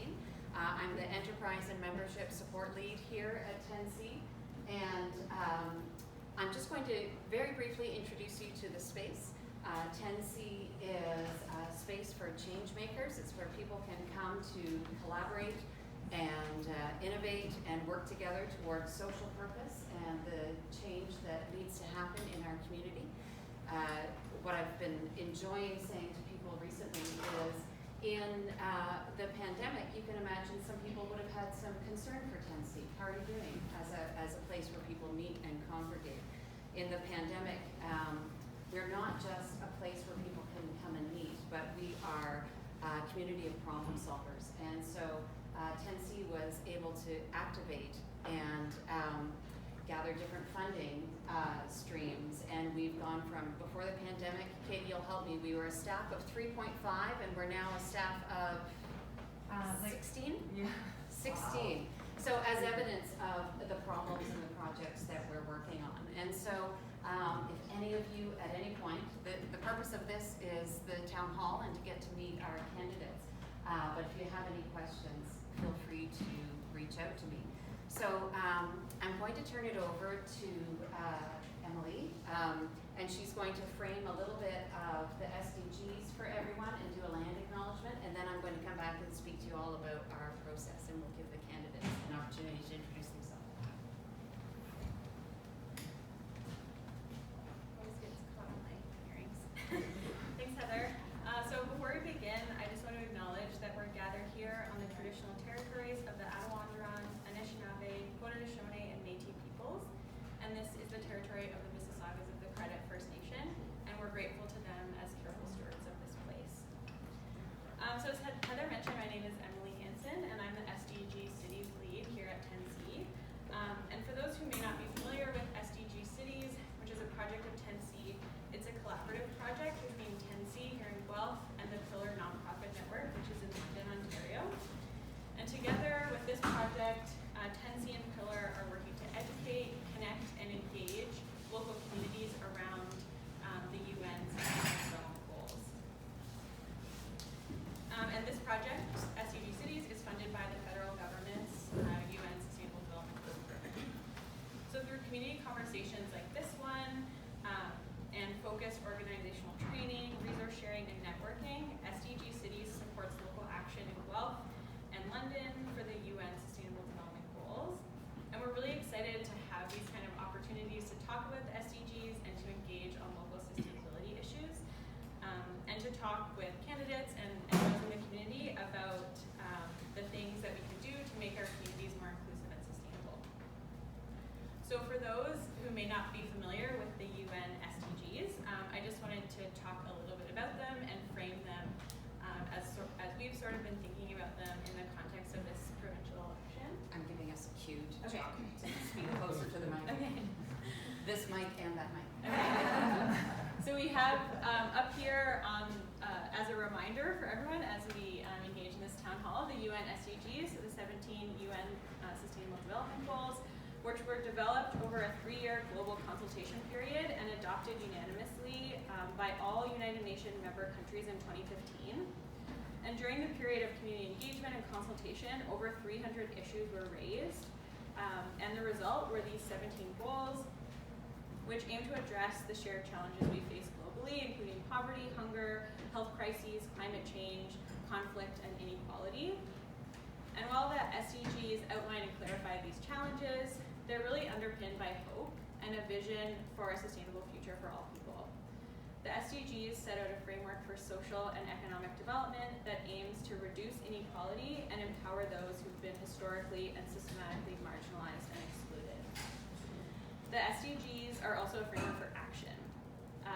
2017. I'm the Enterprise and Membership Support Lead here at 10C, and I'm just going to very briefly introduce you to the space. 10C is a space for change makers. It's where people can come to collaborate and innovate and work together towards social purpose and the change that needs to happen in our community. What I've been enjoying saying to people recently is, in the pandemic, you can imagine some people would have had some concern for 10C. How are you doing as a place where people meet and congregate? In the pandemic, we're not just a place where people can come and meet, but we are a community of problem solvers. And so 10C was able to activate and gather different funding streams. And we've gone from, before the pandemic, Katie, you'll help me, we were a staff of 3.5 and we're now a staff of 16? Yeah. 16. Wow. So as evidence of the problems and the projects that we're working on. And so if any of you at any point, the purpose of this is the town hall and to get to meet our candidates. But if you have any questions, feel free to reach out to me. So I'm going to turn it over to Emily, and she's going to frame a little bit of the SDGs for everyone and do a land acknowledgement, and then I'm going to come back and speak to you all about our process, and we'll give the candidates an opportunity to introduce themselves. Always gets caught on my earrings. Thanks, Heather. So before we begin, I just want to acknowledge that we're gathered here on the traditional territories of the Attawandaron, Anishinaabe, Haudenosaunee, and Métis peoples. And this is the territory of the Mississaugas of the Credit First Nation, and we're grateful to them as careful stewards of this place. So as Heather mentioned, my name is Emily Hansen, and I'm the SDG Cities lead here at 10C. And for those who may not be familiar with Sdg Cities, which is a project of 10C, it's a collaborative project between 10C here in Guelph and the Pillar nonprofit network, which is in London, Ontario. And together with this project, 10C and Pillar are working to educate, connect, and engage local communities around the UN's Sustainable Goals. And this project, Sdg Cities, is funded by the federal government's UN Sustainable Development Program. So through community conversations like this one, and focused organizational training, resource sharing, and networking, Sdg Cities supports local action in Guelph and London for the UN Sustainable Development Goals. And we're really excited to have these kind of opportunities to talk about the SDGs and to engage on local sustainability issues, and to talk with candidates and those in the community about the things that we can do to make our communities more inclusive and sustainable. So for those who may not be familiar with the UN SDGs, I just wanted to talk a little bit about them and frame them as we've sort of been thinking about them in the context of this provincial election. I'm giving us a cue to talk, to speak closer to the mic. Okay. This mic and that mic. Okay. So we have up here as a reminder for everyone as we engage in this town hall, the UN SDGs, so the 17 UN Sustainable Development Goals, which were developed over a 3-year global consultation period and adopted unanimously by all United Nations member countries in 2015. And during the period of community engagement and consultation, over 300 issues were raised. And the result were these 17 goals, which aim to address the shared challenges we face globally, including poverty, hunger, health crises, climate change, conflict, and inequality. And while the SDGs outline and clarify these challenges, they're really underpinned by hope and a vision for a sustainable future for all people. The SDGs set out a framework for social and economic development that aims to reduce inequality and empower those who've been historically and systematically marginalized and excluded. The SDGs are also a framework for action.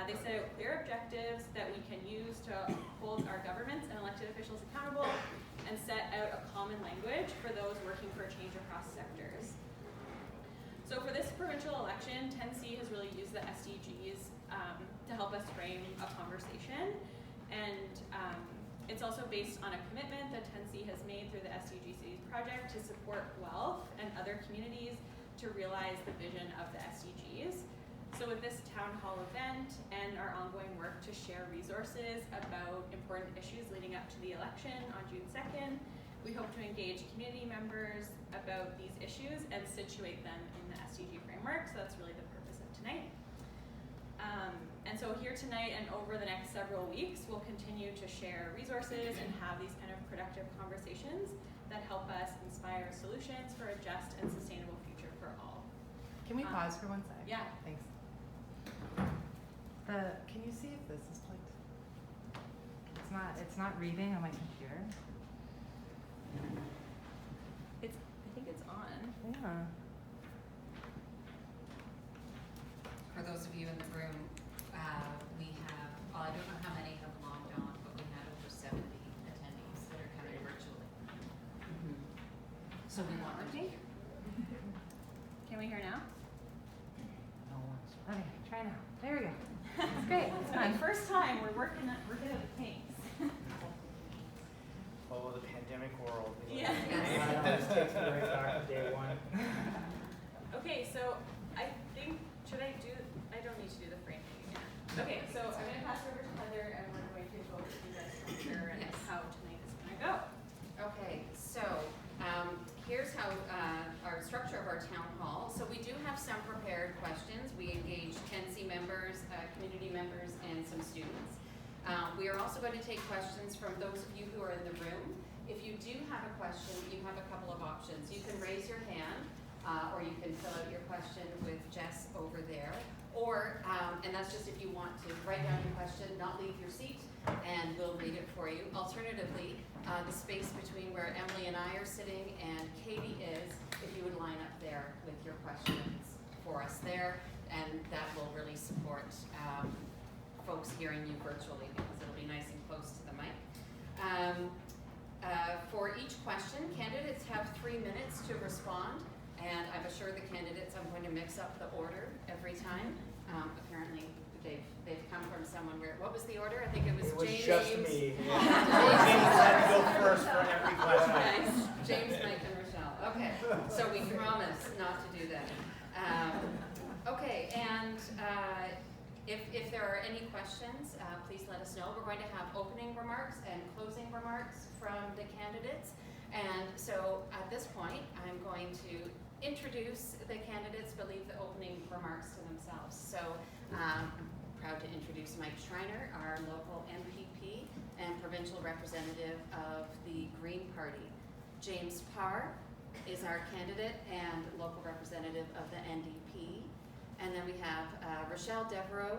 They set out clear objectives that we can use to hold our governments and elected officials accountable and set out a common language for those working for change across sectors. So for this provincial election, 10C has really used the SDGs to help us frame a conversation. And it's also based on a commitment that 10C has made through the Sdg Cities project to support Guelph and other communities to realize the vision of the SDGs. So with this town hall event and our ongoing work to share resources about important issues leading up to the election on June 2nd, We hope to engage community members about these issues and situate them in the SDG framework, so that's really the purpose of tonight. And so here tonight and over the next several weeks, we'll continue to share resources and have these kind of productive conversations that help us inspire solutions for a just and sustainable future for all. Can we pause for 1 sec? Yeah. Thanks. Can you see if this is plugged? It's not reading on my computer. I think it's on. Yeah. For those of you in the room, we have, well, I don't know how many have logged on, but we had over 70 attendees that are coming virtually. So we want them to hear. Can we hear now? Okay, try now. There we go. It's great. It's fun. First time we're good at the kinks. Oh, the pandemic world. Yeah. That takes me right back to day one. Okay, so I think, I don't need to do the framing again. Okay, so I'm going to pass it over to Heather and we're going to go through that structure and how tonight is going to go. Okay, so here's how our structure of our town hall. So we do have some prepared questions. We engaged 10C members, community members, and some students. We are also going to take questions from those of you who are in the room. If you do have a question, you have a couple of options. You can raise your hand, or you can fill out your question with Jess over there. Or, and that's just if you want to write down your question, not leave your seat, and we'll read it for you. Alternatively, the space between where Emily and I are sitting and Katie is, if you would line up there with your questions for us there, and that will really support folks hearing you virtually because it'll be nice and close to the mic. For each question, candidates have 3 minutes to respond, and I've assured the candidates I'm going to mix up the order every time. Apparently, they've come from somewhere where, what was the order? I think it was James. It was just me. Yeah. James had to go first for every question. Nice. James, Mike, and Raechelle. Okay, so we promise not to do that. Okay, and if there are any questions, please let us know. We're going to have opening remarks and closing remarks from the candidates. And so at this point, I'm going to introduce the candidates, but leave the opening remarks to themselves. So I'm proud to introduce Mike Schreiner, our local MPP and provincial representative of the Green Party. James Parr is our candidate and local representative of the NDP. And then we have Raechelle Devereaux,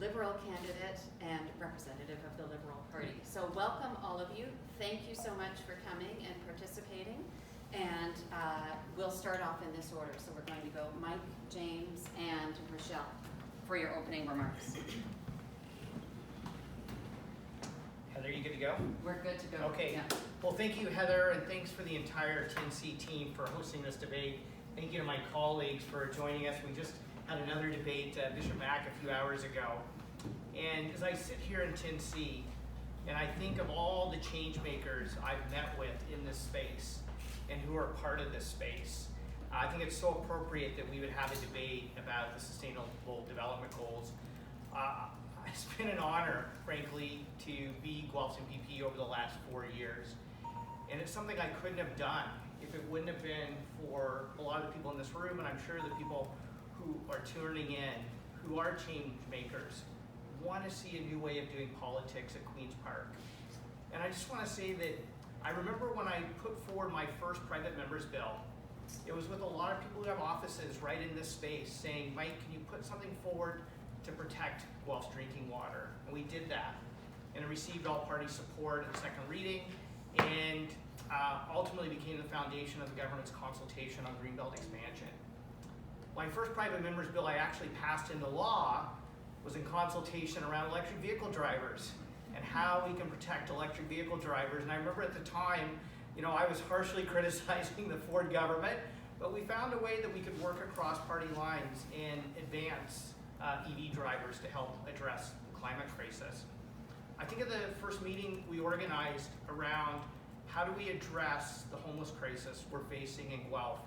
Liberal candidate and representative of the Liberal Party. So welcome all of you. Thank you so much for coming and participating. And we'll start off in this order. So we're going to go Mike, James, and Raechelle for your opening remarks. Heather, you good to go? We're good to go. Okay. Yeah. Well, thank you, Heather, and thanks for the entire 10C team for hosting this debate. Thank you to my colleagues for joining us. We just had another debate, Bishop Mack, a few hours ago. And as I sit here in 10C, and I think of all the change makers I've met with in this space and who are part of this space, I think it's so appropriate that we would have a debate about the Sustainable Development Goals. It's been an honor, frankly, to be Guelph's MPP over the last 4 years. And it's something I couldn't have done if it wouldn't have been for a lot of the people in this room, and I'm sure the people who are tuning in, who are change makers, want to see a new way of doing politics at Queen's Park. And I just want to say that I remember when I put forward my first private member's bill, it was with a lot of people who have offices right in this space saying, Mike, can you put something forward to protect Guelph's drinking water? And we did that. And it received all-party support at second reading, and ultimately became the foundation of the government's consultation on Greenbelt expansion. My first private member's bill I actually passed into law was in consultation around electric vehicle drivers and how we can protect electric vehicle drivers. And I remember at the time, I was harshly criticizing the Ford government, but we found a way that we could work across party lines and advance EV drivers to help address the climate crisis. I think at the first meeting we organized around how do we address the homeless crisis we're facing in Guelph,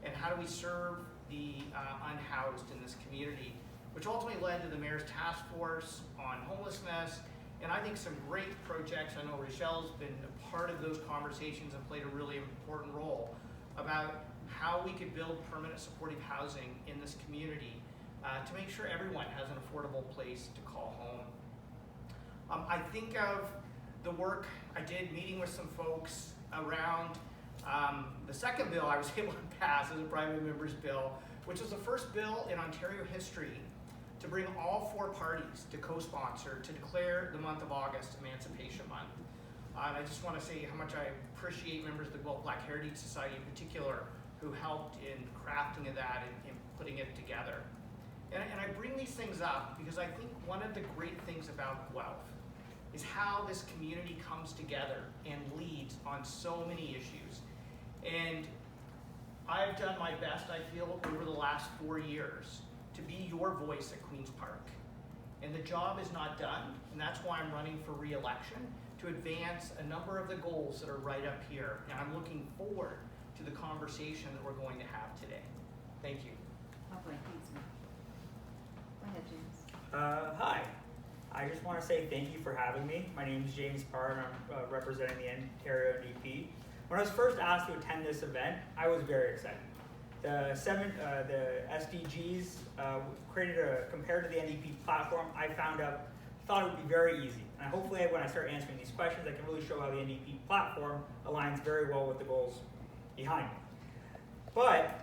and how do we serve the unhoused in this community, which ultimately led to the Mayor's Task Force on Homelessness and I think some great projects. I know Raechelle's been a part of those conversations and played a really important role about how we could build permanent supportive housing in this community to make sure everyone has an affordable place to call home. I think of the work I did meeting with some folks around the second bill I was able to pass as a private member's bill, which was the first bill in Ontario history to bring all 4 parties to co-sponsor to declare the month of August Emancipation Month. And I just want to say how much I appreciate members of the Guelph Black Heritage Society in particular who helped in crafting of that and putting it together. And I bring these things up because I think one of the great things about Guelph is how this community comes together and leads on so many issues. And I've done my best, I feel, over the last 4 years to be your voice at Queen's Park. And the job is not done, and that's why I'm running for re-election, to advance a number of the goals that are right up here. And I'm looking forward to the conversation that we're going to have today. Thank you. Lovely, thanks, Matt. Go ahead, James. Hi. I just want to say thank you for having me. My name is James Parr, and I'm representing the Ontario NDP. When I was first asked to attend this event, I was very excited. The SDGs compared to the NDP platform, I thought it would be very easy. And hopefully when I start answering these questions, I can really show how the NDP platform aligns very well with the goals behind it. But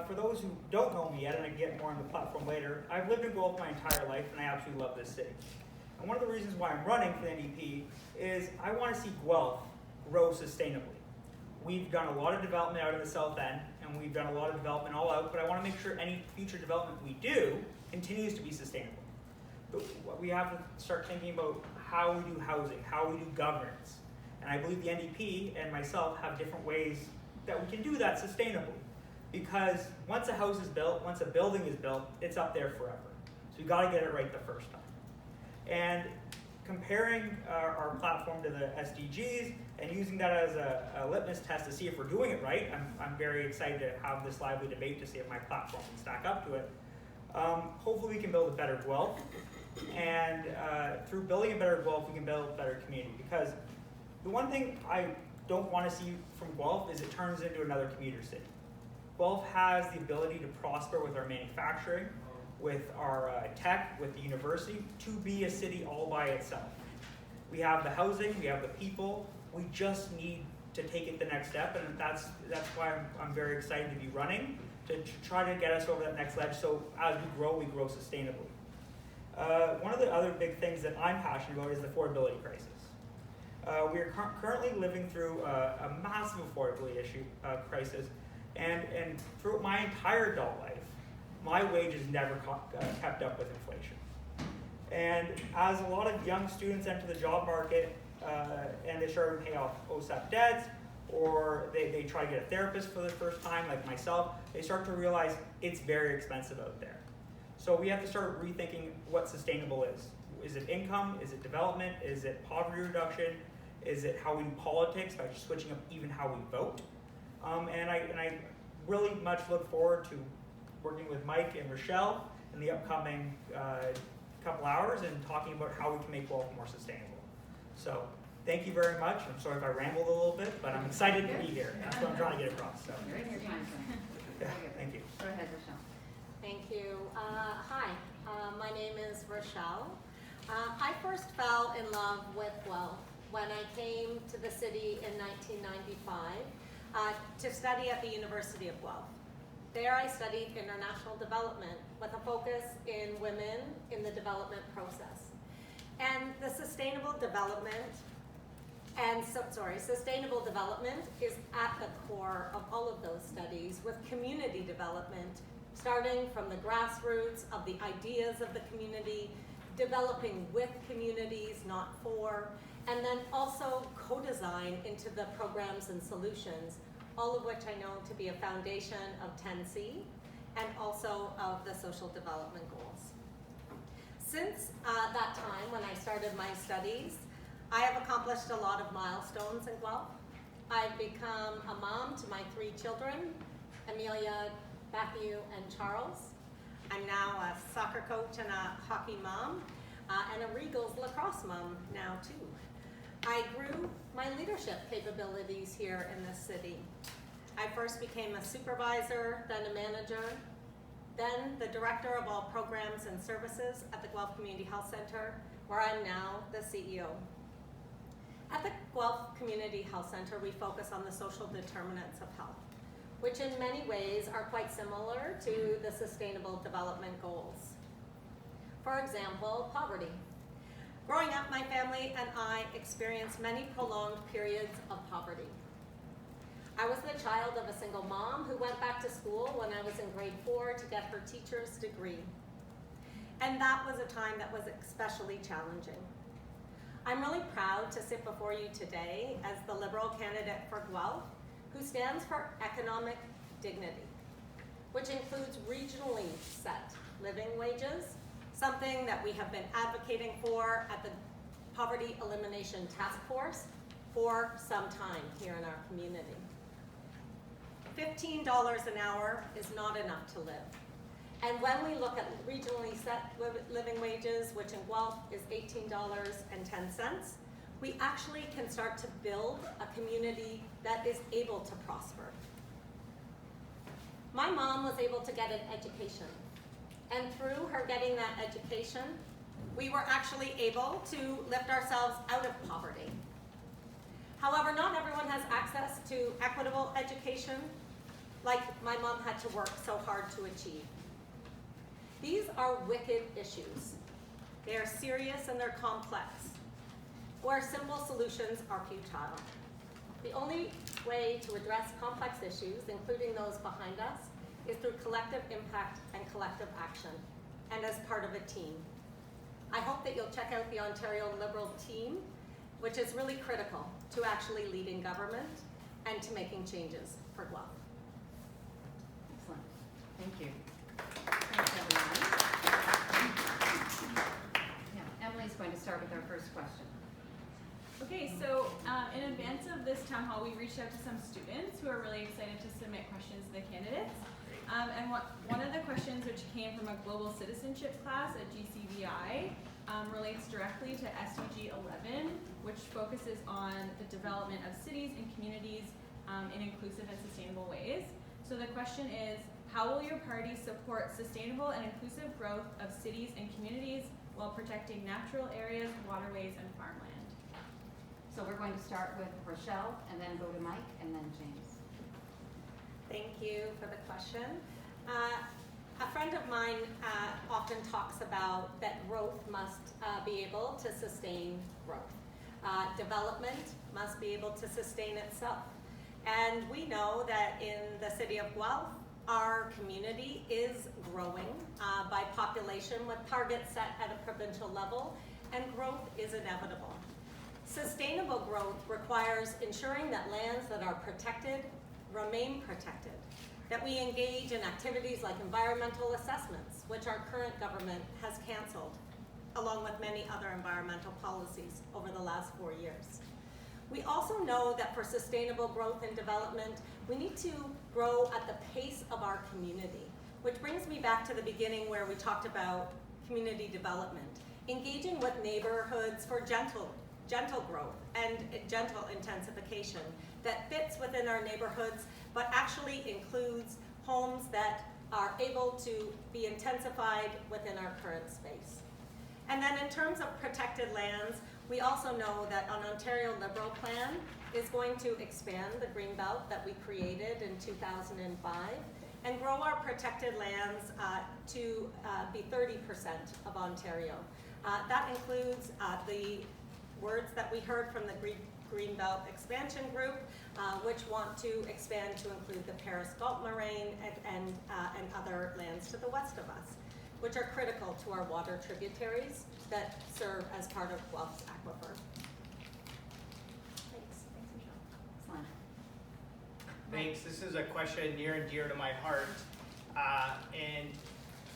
for those who don't know me yet, and I get more on the platform later, I've lived in Guelph my entire life, and I absolutely love this city. And one of the reasons why I'm running for the NDP is I want to see Guelph grow sustainably. We've done a lot of development out in the south end, and we've done a lot of development all out, but I want to make sure any future development we do continues to be sustainable. But we have to start thinking about how we do housing, how we do governance. And I believe the NDP and myself have different ways that we can do that sustainably. Because once a house is built, once a building is built, it's up there forever. So you've got to get it right the first time. And comparing our platform to the SDGs and using that as a litmus test to see if we're doing it right, I'm very excited to have this lively debate to see if my platform can stack up to it. Hopefully we can build a better Guelph, and through building a better Guelph, we can build a better community. Because the one thing I don't want to see from Guelph is it turns into another commuter city. Guelph has the ability to prosper with our manufacturing, with our tech, with the university, to be a city all by itself. We have the housing, we have the people, we just need to take it the next step, and that's why I'm very excited to be running, to try to get us over that next ledge, so as we grow sustainably. One of the other big things that I'm passionate about is the affordability crisis. We are currently living through a massive affordability crisis, and throughout my entire adult life, my wages never kept up with inflation. And as a lot of young students enter the job market and they start to pay off OSAP debts, or they try to get a therapist for the first time, like myself, they start to realize it's very expensive out there. So we have to start rethinking what sustainable is. Is it income? Is it development? Is it poverty reduction? Is it how we do politics by switching up even how we vote? And I really much look forward to working with Mike and Raechelle in the upcoming couple hours and talking about how we can make Guelph more sustainable. So thank you very much. I'm sorry if I rambled a little bit, but I'm excited to be here. That's what I'm trying to get across. So. You're in your time frame. Yeah, thank you. Go ahead, Raechelle. Thank you. Hi, my name is Raechelle. I first fell in love with Guelph when I came to the city in 1995 to study at the University of Guelph. There I studied international development with a focus in women in the development process. And the sustainable development is at the core of all of those studies, with community development starting from the grassroots of the ideas of the community, developing with communities, not for, and then also co-design into the programs and solutions, all of which I know to be a foundation of 10C and also of the social development goals. Since that time when I started my studies, I have accomplished a lot of milestones in Guelph. I've become a mom to my 3 children, Amelia, Matthew, and Charles. I'm now a soccer coach and a hockey mom. and a Regals lacrosse mom now too. I grew my leadership capabilities here in this city. I first became a supervisor, then a manager, then the director of all programs and services at the Guelph Community Health Center, where I'm now the CEO. At the Guelph Community Health Center, we focus on the social determinants of health, which in many ways are quite similar to the Sustainable Development Goals. For example, poverty. Growing up, my family and I experienced many prolonged periods of poverty. I was the child of a single mom who went back to school when I was in grade 4 to get her teacher's degree. And that was a time that was especially challenging. I'm really proud to sit before you today as the Liberal candidate for Guelph, who stands for economic dignity, which includes regionally set living wages, something that we have been advocating for at the Poverty Elimination Task Force for some time here in our community. $15 an hour is not enough to live. And when we look at regionally set living wages, which in Guelph is $18.10, we actually can start to build a community that is able to prosper. My mom was able to get an education. And through her getting that education, we were actually able to lift ourselves out of poverty. However, not everyone has access to equitable education like my mom had to work so hard to achieve. These are wicked issues. They are serious and they're complex, where simple solutions are futile. The only way to address complex issues, including those behind us, is through collective impact and collective action, and as part of a team. I hope that you'll check out the Ontario Liberal team, which is really critical to actually leading government and to making changes for Guelph. Excellent. Thank you. Thanks, everyone. Yeah, Emily's going to start with our first question. Okay, so in advance of this town hall, we reached out to some students who are really excited to submit questions to the candidates. And one of the questions, which came from a global citizenship class at GCVI, relates directly to SDG 11, which focuses on the development of cities and communities in inclusive and sustainable ways. So the question is, how will your party support sustainable and inclusive growth of cities and communities while protecting natural areas, waterways, and farmland? So we're going to start with Raechelle, and then go to Mike, and then James. Thank you for the question. A friend of mine often talks about that growth must be able to sustain growth. Development must be able to sustain itself. And we know that in the city of Guelph, our community is growing by population with targets set at a provincial level, and growth is inevitable. Sustainable growth requires ensuring that lands that are protected remain protected, that we engage in activities like environmental assessments, which our current government has canceled, along with many other environmental policies over the last 4 years. We also know that for sustainable growth and development, we need to grow at the pace of our community, which brings me back to the beginning where we talked about community development, engaging with neighborhoods for gentle growth and gentle intensification that fits within our neighborhoods, but actually includes homes that are able to be intensified within our current space. And then in terms of protected lands, we also know that an Ontario Liberal plan is going to expand the Greenbelt that we created in 2005 and grow our protected lands to be 30% of Ontario. That includes the words that we heard from the Greenbelt Expansion Group, which want to expand to include the Paris Gulf Moraine and other lands to the west of us, which are critical to our water tributaries that serve as part of Guelph's aquifer. Thanks, Michelle. Excellent. Thanks. This is a question near and dear to my heart. And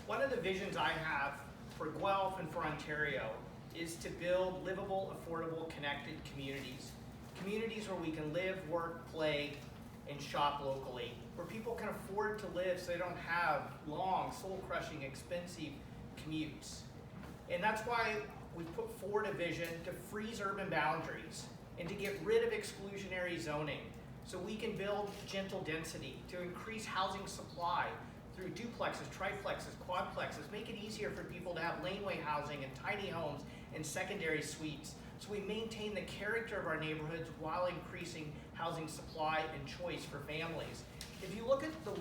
one of the visions I have for Guelph and for Ontario is to build livable, affordable, connected communities. Communities where we can live, work, play, and shop locally, where people can afford to live so they don't have long, soul-crushing, expensive commutes. And that's why we put forward a vision to freeze urban boundaries and to get rid of exclusionary zoning so we can build gentle density, to increase housing supply through duplexes, triplexes, quadplexes, make it easier for people to have laneway housing and tiny homes and secondary suites. So we maintain the character of our neighborhoods while increasing housing supply and choice for families. If you look at the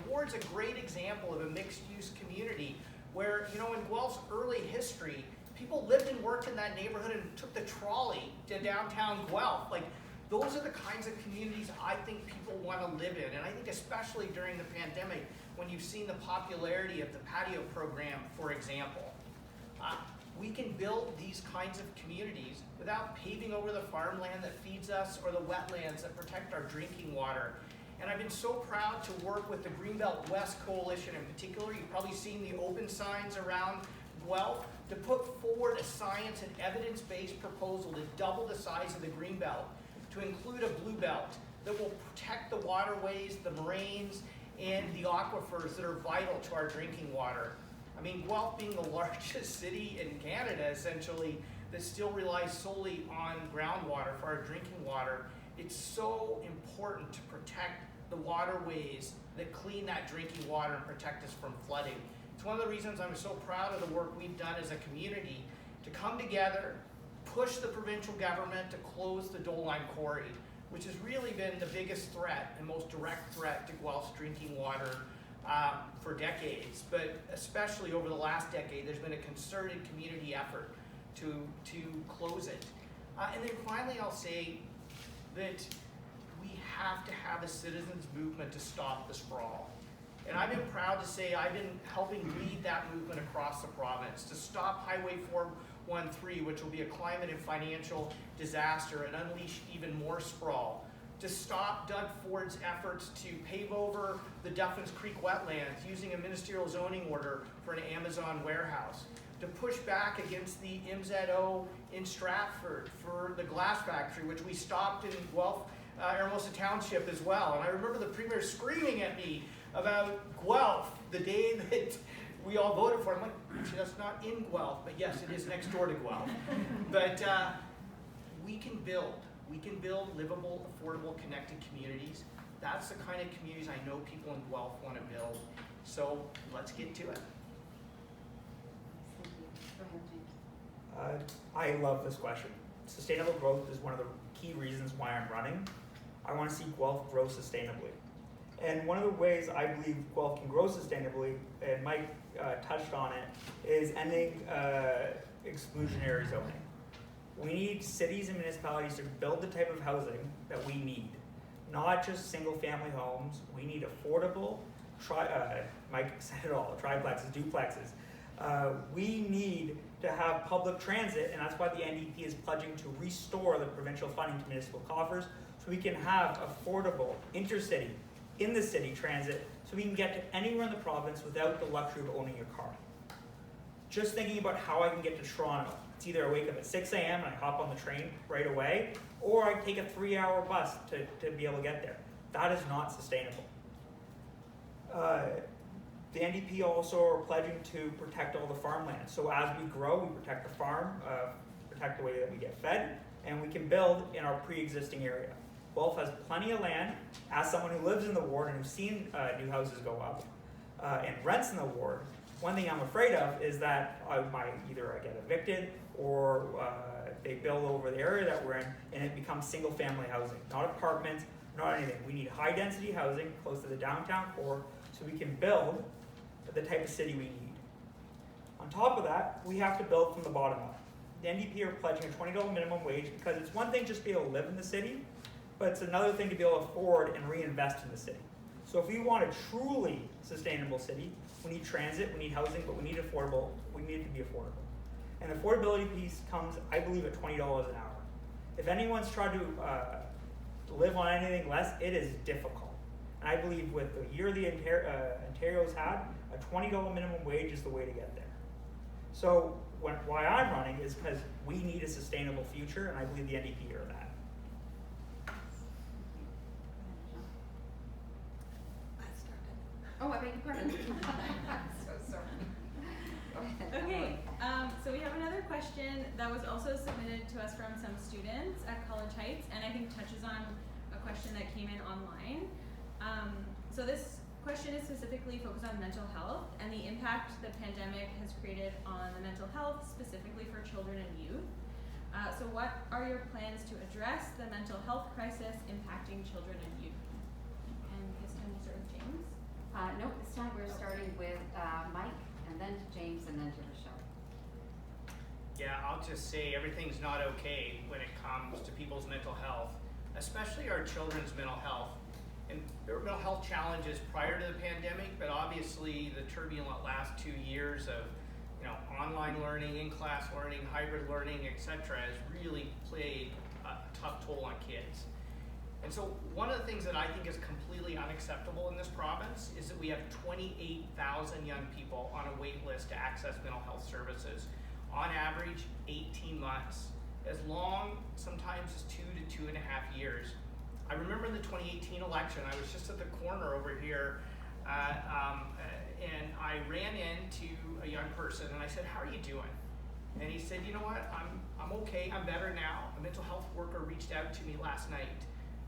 ward's a great example of a mixed-use community where, you know, in Guelph's early history, people lived and worked in that neighborhood and took the trolley to downtown Guelph. Like, those are the kinds of communities I think people want to live in. And I think especially during the pandemic, when you've seen the popularity of the patio program, for example, we can build these kinds of communities without paving over the farmland that feeds us or the wetlands that protect our drinking water. And I've been so proud to work with the Greenbelt West Coalition in particular. You've probably seen the open signs around Guelph to put forward a science and evidence-based proposal to double the size of the Greenbelt, to include a blue belt that will protect the waterways, the moraines, and the aquifers that are vital to our drinking water. I mean, Guelph being the largest city in Canada, essentially, that still relies solely on groundwater for our drinking water, it's so important to protect the waterways that clean that drinking water and protect us from flooding. It's one of the reasons I'm so proud of the work we've done as a community to come together, push the provincial government to close the Dole Line Quarry, which has really been the biggest threat and most direct threat to Guelph's drinking water for decades, but especially over the last decade, there's been a concerted community effort to close it. And then finally, I'll say that we have to have a citizens movement to stop the sprawl. And I've been proud to say I've been helping lead that movement across the province to stop Highway 413, which will be a climate and financial disaster and unleash even more sprawl. To stop Doug Ford's efforts to pave over the Duffins Creek wetlands using a ministerial zoning order for an Amazon warehouse. To push back against the MZO in Stratford for the glass factory, which we stopped in Guelph, Hermosa Township as well. And I remember the premier screaming at me about Guelph the day that we all voted for it. I'm like, actually, that's not in Guelph, but yes, it is next door to Guelph. But we can build livable, affordable, connected communities. That's the kind of communities I know people in Guelph want to build. So let's get to it. Thank you. Go ahead, James. I love this question. Sustainable growth is one of the key reasons why I'm running. I want to see Guelph grow sustainably. And one of the ways I believe Guelph can grow sustainably, and Mike touched on it, is ending exclusionary zoning. We need cities and municipalities to build the type of housing that we need. Not just single family homes. We need affordable, Mike said it all, triplexes, duplexes. We need to have public transit, and that's why the NDP is pledging to restore the provincial funding to municipal coffers so we can have affordable, intercity, in the city transit so we can get to anywhere in the province without the luxury of owning a car. Just thinking about how I can get to Toronto. It's either I wake up at 6 a.m. and I hop on the train right away, or I take a 3-hour bus to be able to get there. That is not sustainable. The NDP also are pledging to protect all the farmland. So as we grow, we protect the farm, protect the way that we get fed, and we can build in our pre-existing area. Guelph has plenty of land. As someone who lives in the ward and who's seen new houses go up and rents in the ward, one thing I'm afraid of is that either I get evicted or they build over the area that we're in and it becomes single family housing, not apartments, not anything. We need high density housing close to the downtown core so we can build the type of city we need. On top of that, we have to build from the bottom up. The NDP are pledging a $20 minimum wage because it's one thing just to be able to live in the city, but it's another thing to be able to afford and reinvest in the city. So if we want a truly sustainable city, we need transit, we need housing, but we need it to be affordable. And the affordability piece comes, I believe, at $20 an hour. If anyone's tried to live on anything less, it is difficult. And I believe with the year the Ontario's had, a $20 minimum wage is the way to get there. So why I'm running is because we need a sustainable future, and I believe the NDP are that. Oh, I beg your pardon. I'm so sorry. Go ahead. Okay, So we have another question that was also submitted to us from some students at College Heights, and I think touches on a question that came in online. So this question is specifically focused on mental health and the impact the pandemic has created on the mental health, specifically for children and youth. So what are your plans to address the mental health crisis impacting children and youth? And this time we'll start with James. No, this time we're starting with Mike, and then to James, and then to Raechelle. Yeah, I'll just say everything's not okay when it comes to people's mental health, especially our children's mental health. And there were mental health challenges prior to the pandemic, but obviously the turbulent last 2 years of online learning, in-class learning, hybrid learning, etc., has really played a tough toll on kids. And so one of the things that I think is completely unacceptable in this province is that we have 28,000 young people on a wait list to access mental health services. On average, 18 months, as long sometimes as 2 to 2.5 years. I remember in the 2018 election, I was just at the corner over here, and I ran into a young person and I said, "How are you doing?" And he said, "You know what, I'm okay, I'm better now. A mental health worker reached out to me last night.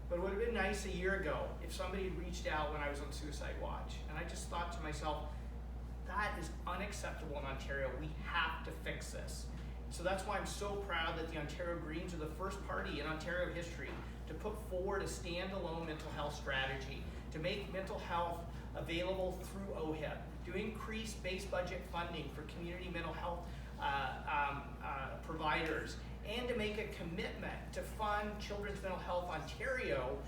But it would have been nice a year ago if somebody had reached out when I was on suicide watch." And I just thought to myself, that is unacceptable in Ontario. We have to fix this. So that's why I'm so proud that the Ontario Greens are the first party in Ontario history to put forward a standalone mental health strategy, to make mental health available through OHIP, to increase base budget funding for community mental health providers, and to make a commitment to fund Children's Mental Health Ontario's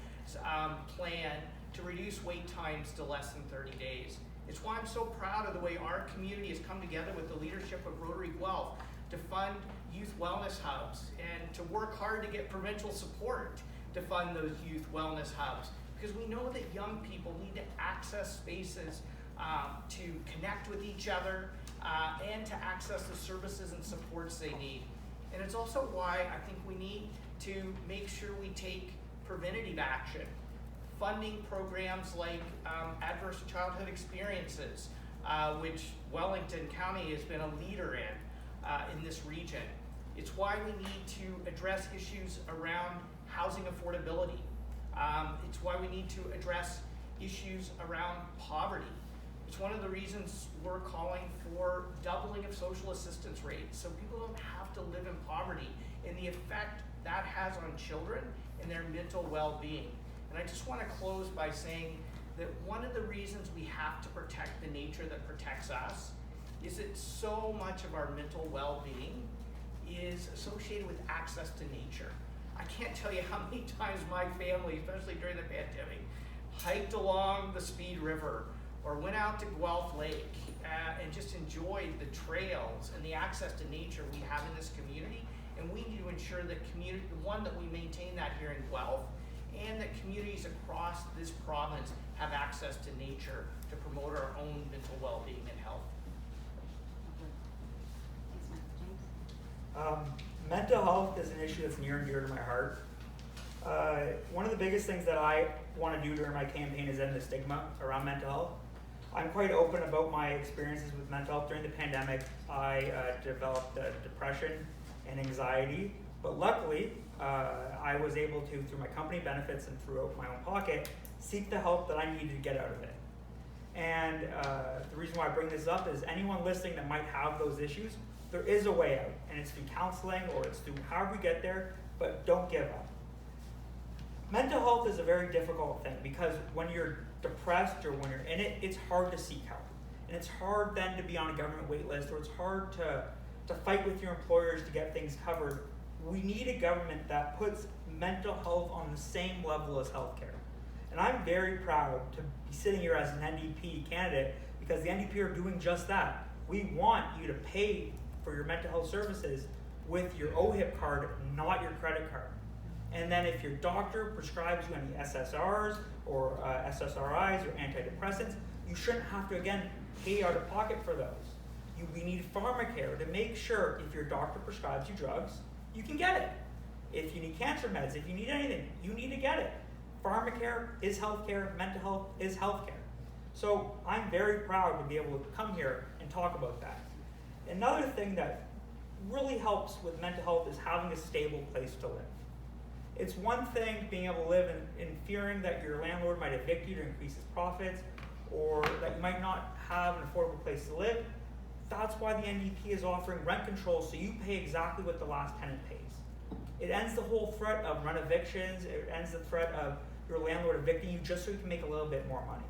plan to reduce wait times to less than 30 days. It's why I'm so proud of the way our community has come together with the leadership of Rotary Guelph to fund youth wellness hubs and to work hard to get provincial support to fund those youth wellness hubs, because we know that young people need to access spaces to connect with each other and to access the services and supports they need. And it's also why I think we need to make sure we take preventative action, funding programs like adverse childhood experiences, which Wellington County has been a leader in this region. It's why we need to address issues around housing affordability. It's why we need to address issues around poverty. It's one of the reasons we're calling for doubling of social assistance rates so people don't have to live in poverty and the effect that has on children and their mental well-being. And I just want to close by saying that one of the reasons we have to protect the nature that protects us is that so much of our mental well-being is associated with access to nature. I can't tell you how many times my family, especially during the pandemic, hiked along the Speed River or went out to Guelph Lake and just enjoyed the trails and the access to nature we have in this community. And we need to ensure that that we maintain that here in Guelph, and that communities across this province have access to nature to promote our own mental well-being and health. Thanks, Mike. James? Mental health is an issue that's near and dear to my heart. One of the biggest things that I want to do during my campaign is end the stigma around mental health. I'm quite open about my experiences with mental health. During the pandemic, I developed depression and anxiety, but luckily, I was able to, through my company benefits and through my own pocket, seek the help that I needed to get out of it. And the reason why I bring this up is anyone listening that might have those issues, there is a way out, and it's through counseling or it's through however we get there, but don't give up. Mental health is a very difficult thing because when you're depressed or when you're in it, it's hard to seek help. And it's hard then to be on a government wait list, or it's hard to fight with your employers to get things covered. We need a government that puts mental health on the same level as healthcare. And I'm very proud to be sitting here as an NDP candidate because the NDP are doing just that. We want you to pay for your mental health services with your OHIP card, not your credit card. And then if your doctor prescribes you any SSRs or SSRIs or antidepressants, you shouldn't have to, again, pay out of pocket for those. We need pharmacare to make sure if your doctor prescribes you drugs, you can get it. If you need cancer meds, if you need anything, you need to get it. Pharmacare is healthcare, mental health is healthcare. So I'm very proud to be able to come here and talk about that. Another thing that really helps with mental health is having a stable place to live. It's one thing being able to live in fearing that your landlord might evict you to increase his profits, or that you might not have an affordable place to live. That's why the NDP is offering rent control, so you pay exactly what the last tenant pays. It ends the whole threat of rent evictions. It ends the threat of your landlord evicting you just so you can make a little bit more money.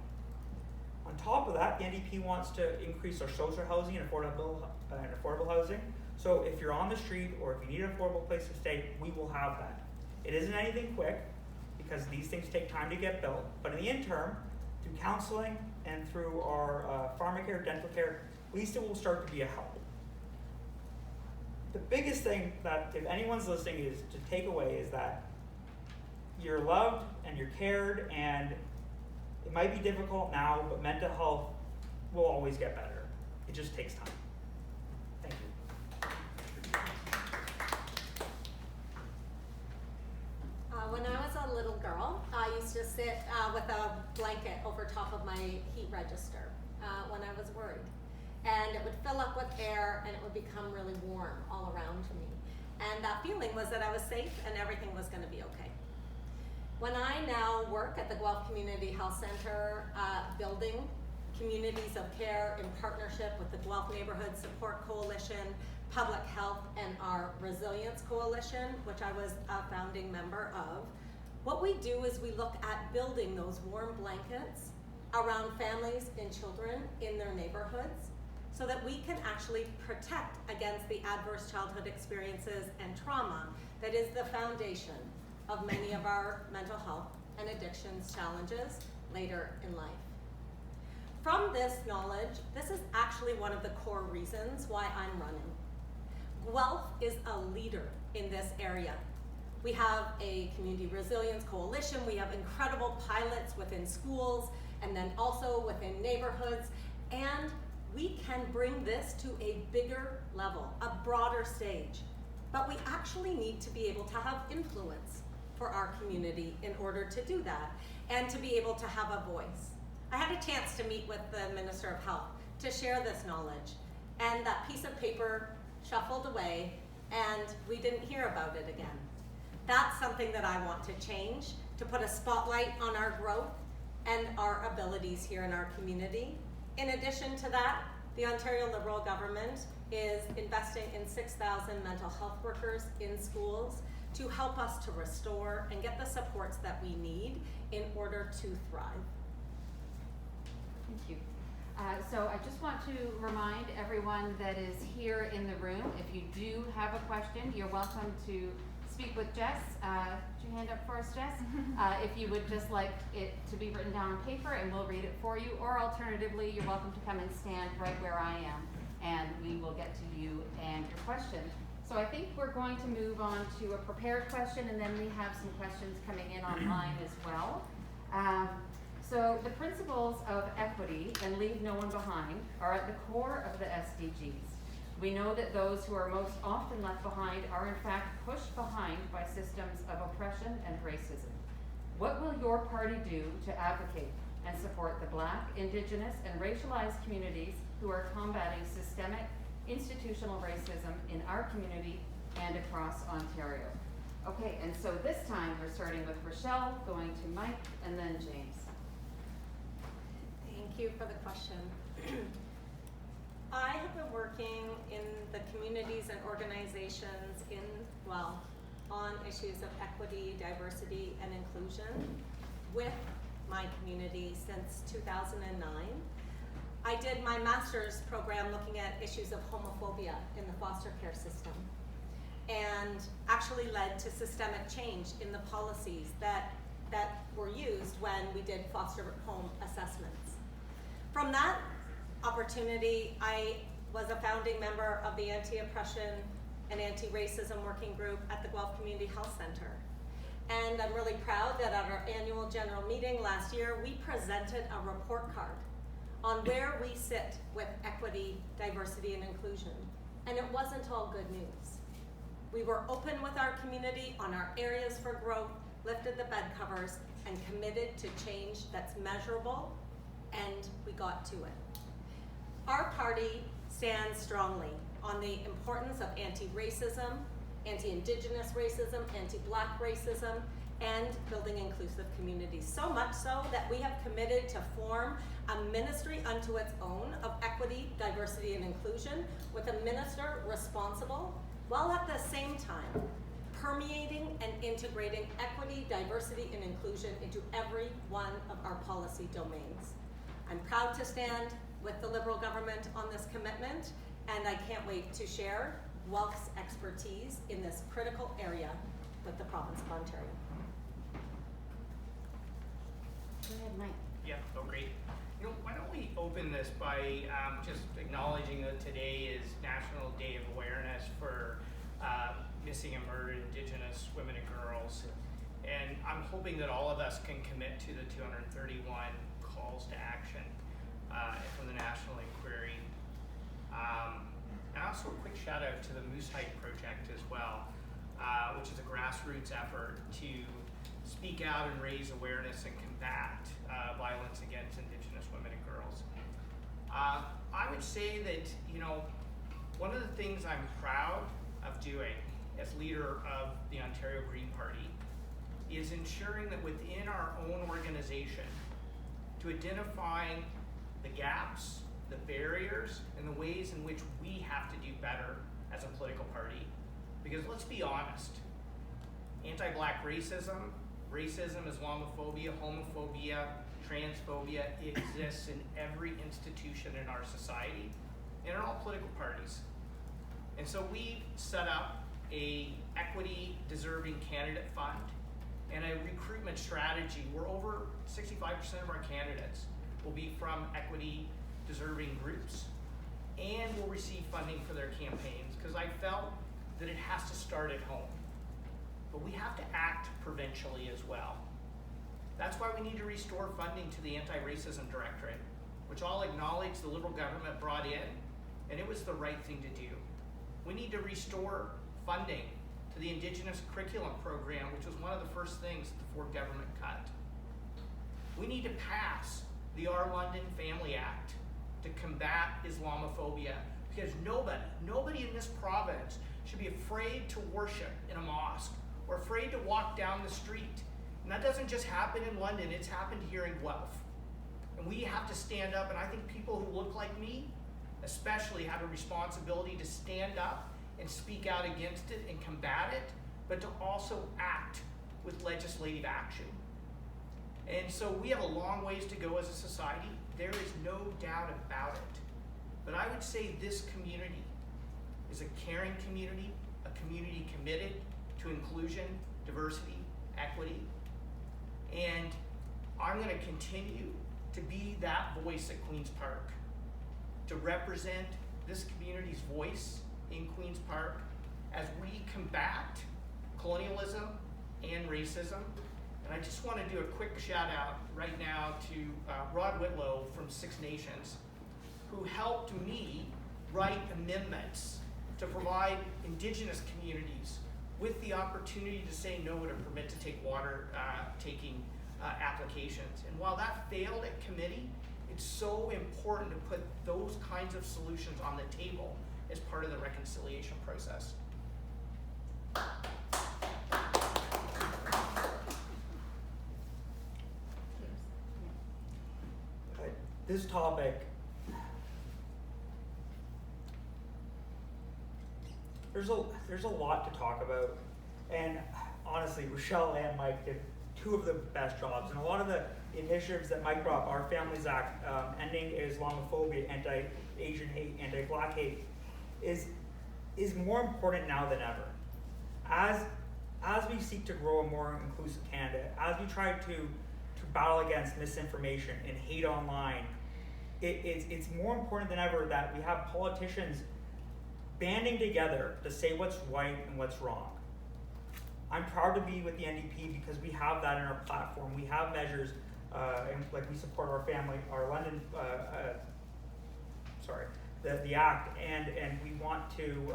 On top of that, the NDP wants to increase our social housing and affordable housing. So if you're on the street or if you need an affordable place to stay, we will have that. It isn't anything quick because these things take time to get built, but in the interim, through counseling and through our pharmacare, dental care, at least it will start to be a help. The biggest thing that, if anyone's listening, is to take away is that you're loved and you're cared, and it might be difficult now, but mental health will always get better. It just takes time. Thank you. When I was a little girl, I used to sit with a blanket over top of my heat register when I was worried. And it would fill up with air and it would become really warm all around me. And that feeling was that I was safe and everything was going to be okay. When I now work at the Guelph Community Health Center, building communities of care in partnership with the Guelph Neighborhood Support Coalition, Public Health, and our Resilience Coalition, which I was a founding member of, what we do is we look at building those warm blankets around families and children in their neighborhoods so that we can actually protect against the adverse childhood experiences and trauma that is the foundation of many of our mental health and addictions challenges later in life. From this knowledge, this is actually one of the core reasons why I'm running. Guelph is a leader in this area. We have a community resilience coalition. We have incredible pilots within schools and then also within neighborhoods. And we can bring this to a bigger level, a broader stage. But we actually need to be able to have influence for our community in order to do that and to be able to have a voice. I had a chance to meet with the Minister of Health to share this knowledge, and that piece of paper shuffled away and we didn't hear about it again. That's something that I want to change, to put a spotlight on our growth and our abilities here in our community. In addition to that, the Ontario Liberal government is investing in 6,000 mental health workers in schools to help us to restore and get the supports that we need in order to thrive. Thank you. So I just want to remind everyone that is here in the room, if you do have a question, you're welcome to speak with Jess. Put your hand up for us, Jess. If you would just like it to be written down on paper and we'll read it for you, or alternatively, you're welcome to come and stand right where I am and we will get to you and your question. So I think we're going to move on to a prepared question, and then we have some questions coming in online as well. So the principles of equity and leave no one behind are at the core of the SDGs. We know that those who are most often left behind are in fact pushed behind by systems of oppression and racism. What will your party do to advocate and support the Black, Indigenous, and racialized communities who are combating systemic institutional racism in our community and across Ontario? Okay, and so this time we're starting with Raechelle, going to Mike, and then James. Thank you for the question. I have been working in the communities and organizations on issues of equity, diversity, and inclusion with my community since 2009. I did my master's program looking at issues of homophobia in the foster care system, and actually led to systemic change in the policies that were used when we did foster home assessments. From that opportunity, I was a founding member of the Anti-Oppression and Anti-Racism Working Group at the Guelph Community Health Center. And I'm really proud that at our annual general meeting last year, we presented a report card on where we sit with equity, diversity, and inclusion. And it wasn't all good news. We were open with our community on our areas for growth, lifted the bed covers, and committed to change that's measurable, and we got to it. Our party stands strongly on the importance of anti-racism, anti-Indigenous racism, anti-Black racism, and building inclusive communities. So much so that we have committed to form a ministry unto its own of equity, diversity, and inclusion, with a minister responsible, while at the same time permeating and integrating equity, diversity, and inclusion into every one of our policy domains. I'm proud to stand with the Liberal government on this commitment, and I can't wait to share Guelph's expertise in this critical area with the province of Ontario. Go ahead, Mike. Yeah, oh great. You know, why don't we open this by just acknowledging that today is National Day of Awareness for missing and murdered Indigenous women and girls. And I'm hoping that all of us can commit to the 231 calls to action from the National Inquiry. And also a quick shout out to the Moose Hike Project as well, which is a grassroots effort to speak out and raise awareness and combat violence against Indigenous women and girls. I would say that, you know, one of the things I'm proud of doing as leader of the Ontario Green Party is ensuring that within our own organization, to identifying the gaps, the barriers, and the ways in which we have to do better as a political party. Because let's be honest, anti-Black racism, Islamophobia, homophobia, transphobia exists in every institution in our society and in all political parties. And so we set up a equity deserving candidate fund and a recruitment strategy where over 65% of our candidates will be from equity deserving groups and will receive funding for their campaigns, because I felt that it has to start at home. But we have to act provincially as well. That's why we need to restore funding to the Anti-Racism Directorate, which I'll acknowledge the Liberal government brought in, and it was the right thing to do. We need to restore funding to the Indigenous curriculum program, which was one of the first things that the Ford government cut. We need to pass the Our London Family Act to combat Islamophobia, because nobody in this province should be afraid to worship in a mosque or afraid to walk down the street. And that doesn't just happen in London, it's happened here in Guelph. And we have to stand up, and I think people who look like me especially have a responsibility to stand up and speak out against it and combat it, but to also act with legislative action. And so we have a long ways to go as a society. There is no doubt about it. But I would say this community is a caring community, a community committed to inclusion, diversity, equity. And I'm going to continue to be that voice at Queen's Park, to represent this community's voice in Queen's Park as we combat colonialism and racism. And I just want to do a quick shout out right now to Rod Whitlow from Six Nations, who helped me write amendments to provide Indigenous communities with the opportunity to say no to permit to take water taking applications. And while that failed at committee, it's so important to put those kinds of solutions on the table as part of the reconciliation process. This topic, there's a lot to talk about, and honestly, Raechelle and Mike did two of the best jobs. And a lot of the initiatives that Mike brought, our Families Act, ending Islamophobia, anti-Asian hate, anti-Black hate, is more important now than ever. As we seek to grow a more inclusive Canada, as we try to battle against misinformation and hate online, it's more important than ever that we have politicians banding together to say what's right and what's wrong. I'm proud to be with the NDP because we have that in our platform. We have measures, and like we support our family, our London, the Act, and we want to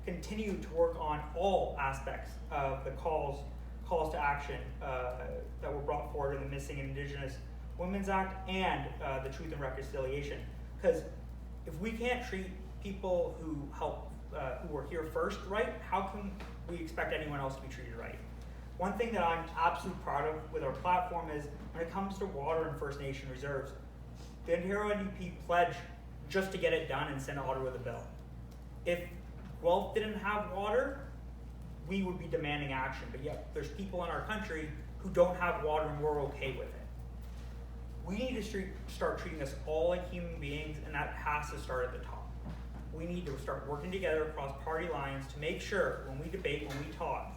continue to work on all aspects of the calls to action that were brought forward in the Missing and Indigenous Women's Act and the Truth and Reconciliation. Because if we can't treat people who who were here first right, how can we expect anyone else to be treated right? One thing that I'm absolutely proud of with our platform is when it comes to water and First Nation reserves, the Ontario NDP pledged just to get it done and send Ottawa the bill. If Guelph didn't have water, we would be demanding action, but yet there's people in our country who don't have water and we're okay with it. We need to start treating us all like human beings, and that has to start at the top. We need to start working together across party lines to make sure when we debate, when we talk,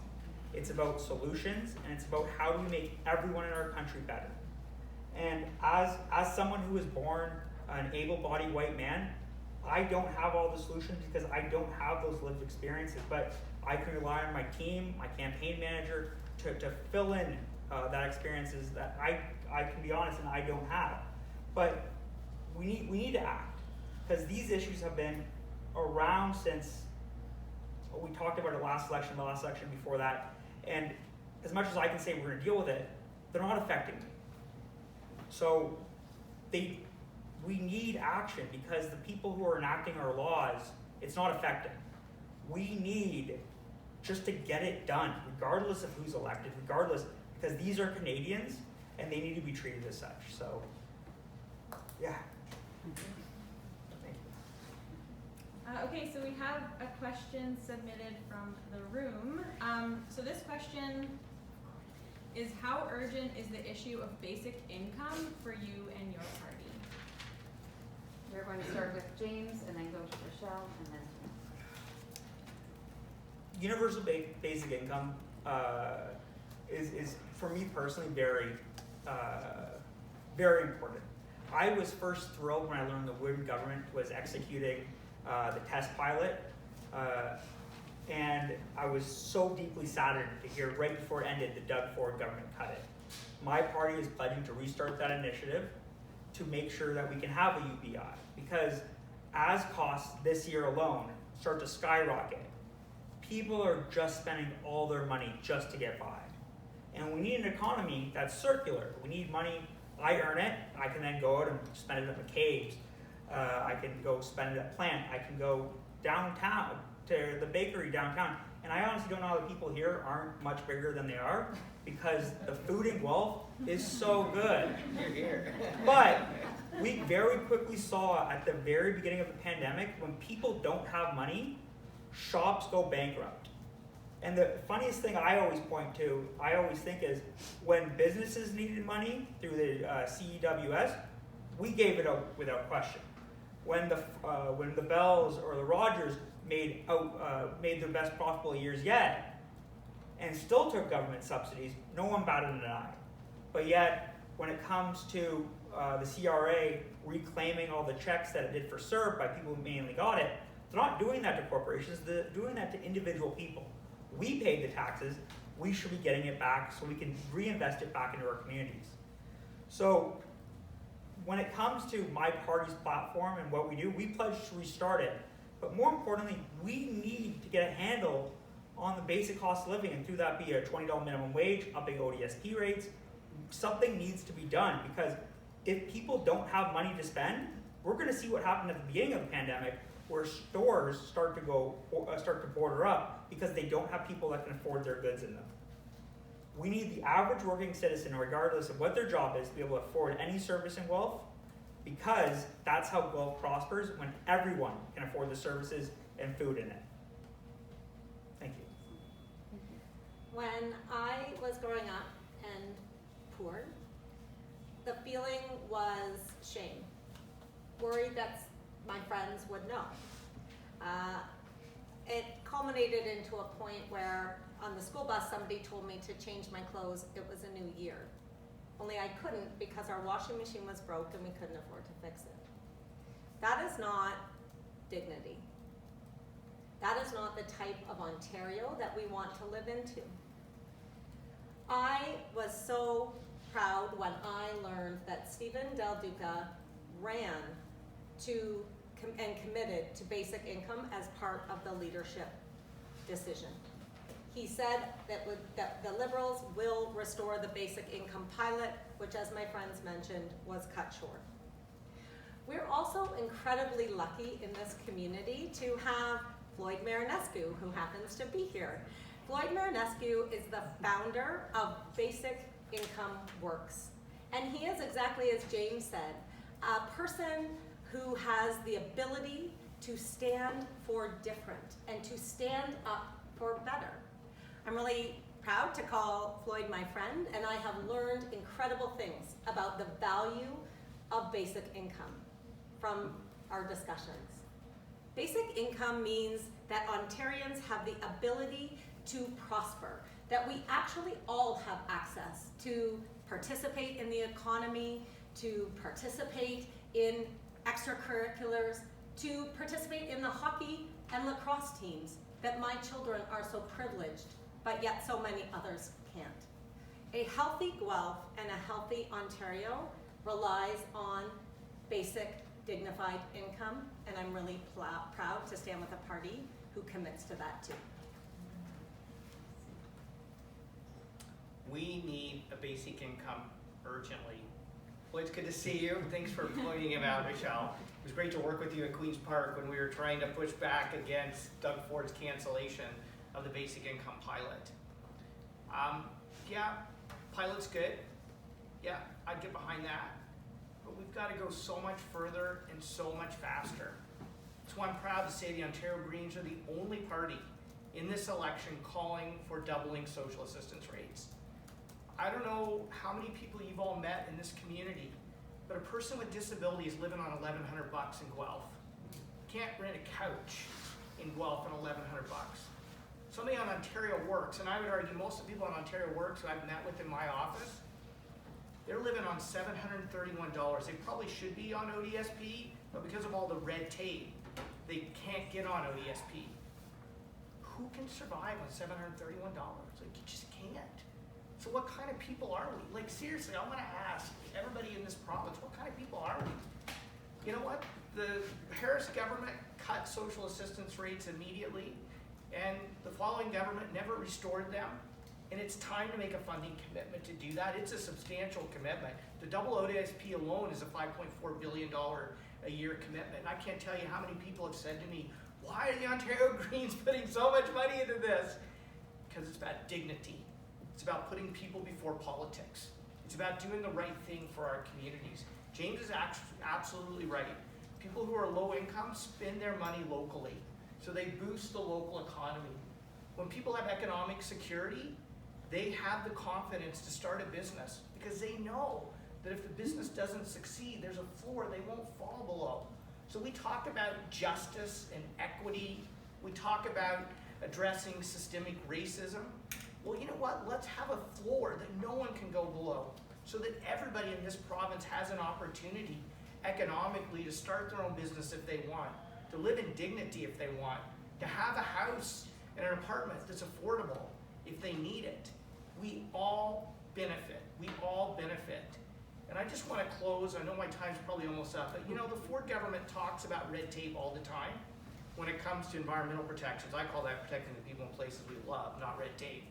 it's about solutions and it's about how do we make everyone in our country better. And as someone who was born an able-bodied white man, I don't have all the solutions because I don't have those lived experiences, but I can rely on my team, my campaign manager, to fill in that experiences that I can be honest and I don't have. But we need to act, because these issues have been around since we talked about it last election, the last election before that, and as much as I can say we're going to deal with it, they're not affecting me. So we need action, because the people who are enacting our laws, it's not effective. We need just to get it done, regardless of who's elected, regardless, because these are Canadians and they need to be treated as such. So, yeah. Thank you. Okay, so we have a question submitted from the room. So this question is, how urgent is the issue of basic income for you and your party? We're going to start with James and then go to Raechelle and then Universal basic income is for me personally very important. I was first thrilled when I learned the Wood government was executing the test pilot, and I was so deeply saddened to hear right before it ended the Doug Ford government cut it. My party is pledging to restart that initiative to make sure that we can have a UBI, because as costs this year alone start to skyrocket, people are just spending all their money just to get by. And we need an economy that's circular. We need money, I earn it, I can then go out and spend it at McCabe's. I can go spend it at Plant. I can go downtown to the bakery downtown. And I honestly don't know how the people here aren't much bigger than they are, because the food in Guelph is so good. You're here. But we very quickly saw at the very beginning of the pandemic, when people don't have money, shops go bankrupt. And the funniest thing I always think is, when businesses needed money through the CEWS, we gave it out without question. When the Bells or the Rogers made their best profitable years yet, and still took government subsidies, no one batted an eye. But yet, when it comes to the CRA reclaiming all the checks that it did for CERB by people who mainly got it, they're not doing that to corporations, they're doing that to individual people. We paid the taxes, we should be getting it back so we can reinvest it back into our communities. So when it comes to my party's platform and what we do, we pledge to restart it. But more importantly, we need to get a handle on the basic cost of living, and through that be a $20 minimum wage, upping ODSP rates. Something needs to be done, because if people don't have money to spend, we're going to see what happened at the beginning of the pandemic, where stores start to border up because they don't have people that can afford their goods in them. We need the average working citizen, regardless of what their job is, to be able to afford any service in Guelph, because that's how Guelph prospers, when everyone can afford the services and food in it. Thank you. When I was growing up and poor, the feeling was shame, worried that my friends would know. It culminated into a point where on the school bus somebody told me to change my clothes. It was a new year. Only I couldn't, because our washing machine was broke and we couldn't afford to fix it. That is not dignity. That is not the type of Ontario that we want to live into. I was so proud when I learned that Stephen Del Duca ran to and committed to basic income as part of the leadership decision. He said that the Liberals will restore the basic income pilot, which, as my friends mentioned, was cut short. We're also incredibly lucky in this community to have Floyd Marinescu, who happens to be here. Floyd Marinescu is the founder of Basic Income Works. And he is, exactly as James said, a person who has the ability to stand for different and to stand up for better. I'm really proud to call Floyd my friend, and I have learned incredible things about the value of basic income from our discussions. Basic income means that Ontarians have the ability to prosper, that we actually all have access to participate in the economy, to participate in extracurriculars, to participate in the hockey and lacrosse teams that my children are so privileged, but yet so many others can't. A healthy Guelph and a healthy Ontario relies on basic, dignified income, and I'm really proud to stand with a party who commits to that too. We need a basic income urgently. Well, it's good to see you. Thanks for pointing him out, Raechelle. It was great to work with you at Queen's Park when we were trying to push back against Doug Ford's cancellation of the basic income pilot. Yeah, pilot's good. Yeah, I'd get behind that. But we've got to go so much further and so much faster. That's why I'm proud to say the Ontario Greens are the only party in this election calling for doubling social assistance rates. I don't know how many people you've all met in this community, but a person with disability is living on $1,100 in Guelph. Can't rent a couch in Guelph on $1,100. Somebody on Ontario Works, and I would argue most of the people on Ontario Works who I've met with in my office, they're living on $731. They probably should be on ODSP, but because of all the red tape, they can't get on ODSP. Who can survive on $731? Like, you just can't. So what kind of people are we? Like, seriously, I'm gonna ask everybody in this province, what kind of people are we? You know what? The Harris government cut social assistance rates immediately, and the following government never restored them. And it's time to make a funding commitment to do that. It's a substantial commitment. The double ODSP alone is a $5.4 billion a year commitment. And I can't tell you how many people have said to me, why are the Ontario Greens putting so much money into this? Because it's about dignity. It's about putting people before politics. It's about doing the right thing for our communities. James is absolutely right. People who are low income spend their money locally, so they boost the local economy. When people have economic security, they have the confidence to start a business because they know that if the business doesn't succeed, there's a floor they won't fall below. So we talk about justice and equity. We talk about addressing systemic racism. Well, you know what? Let's have a floor that no one can go below so that everybody in this province has an opportunity economically to start their own business if they want, to live in dignity if they want, to have a house and an apartment that's affordable if they need it. We all benefit. We all benefit. And I just want to close. I know my time's probably almost up, but you know, the Ford government talks about red tape all the time when it comes to environmental protections. I call that protecting the people and places we love, not red tape.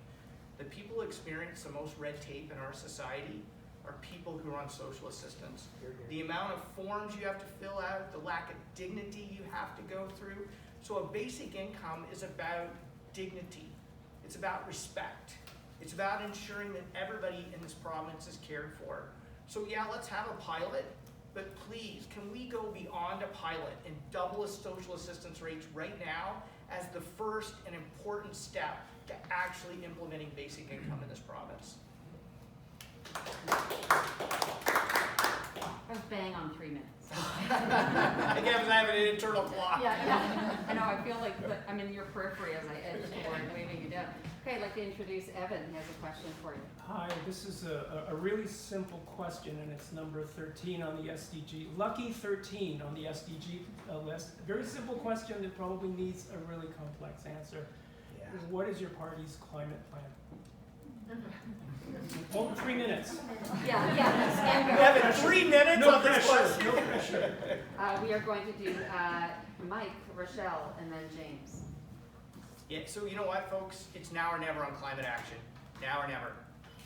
The people who experience the most red tape in our society are people who are on social assistance. The amount of forms you have to fill out, the lack of dignity you have to go through. So a basic income is about dignity. It's about respect. It's about ensuring that everybody in this province is cared for. So yeah, let's have a pilot, but please, can we go beyond a pilot and double social assistance rates right now as the first and important step to actually implementing basic income in this province? I was bang on 3 minutes. Again, because I have an internal clock. Yeah. I know, I feel like I'm in your periphery as I edge forward, waving you down. Okay, I'd like to introduce Evan. He has a question for you. Hi, this is a really simple question, and it's number 13 on the SDG. Lucky 13 on the SDG list. Very simple question that probably needs a really complex answer. Yeah. What is your party's climate plan? Oh, 3 minutes. Yeah. Evan, 3 minutes No on this pressure, question. no pressure. We are going to do Mike, Raechelle, and then James. Yeah, so you know what, folks? It's now or never on climate action. Now or never.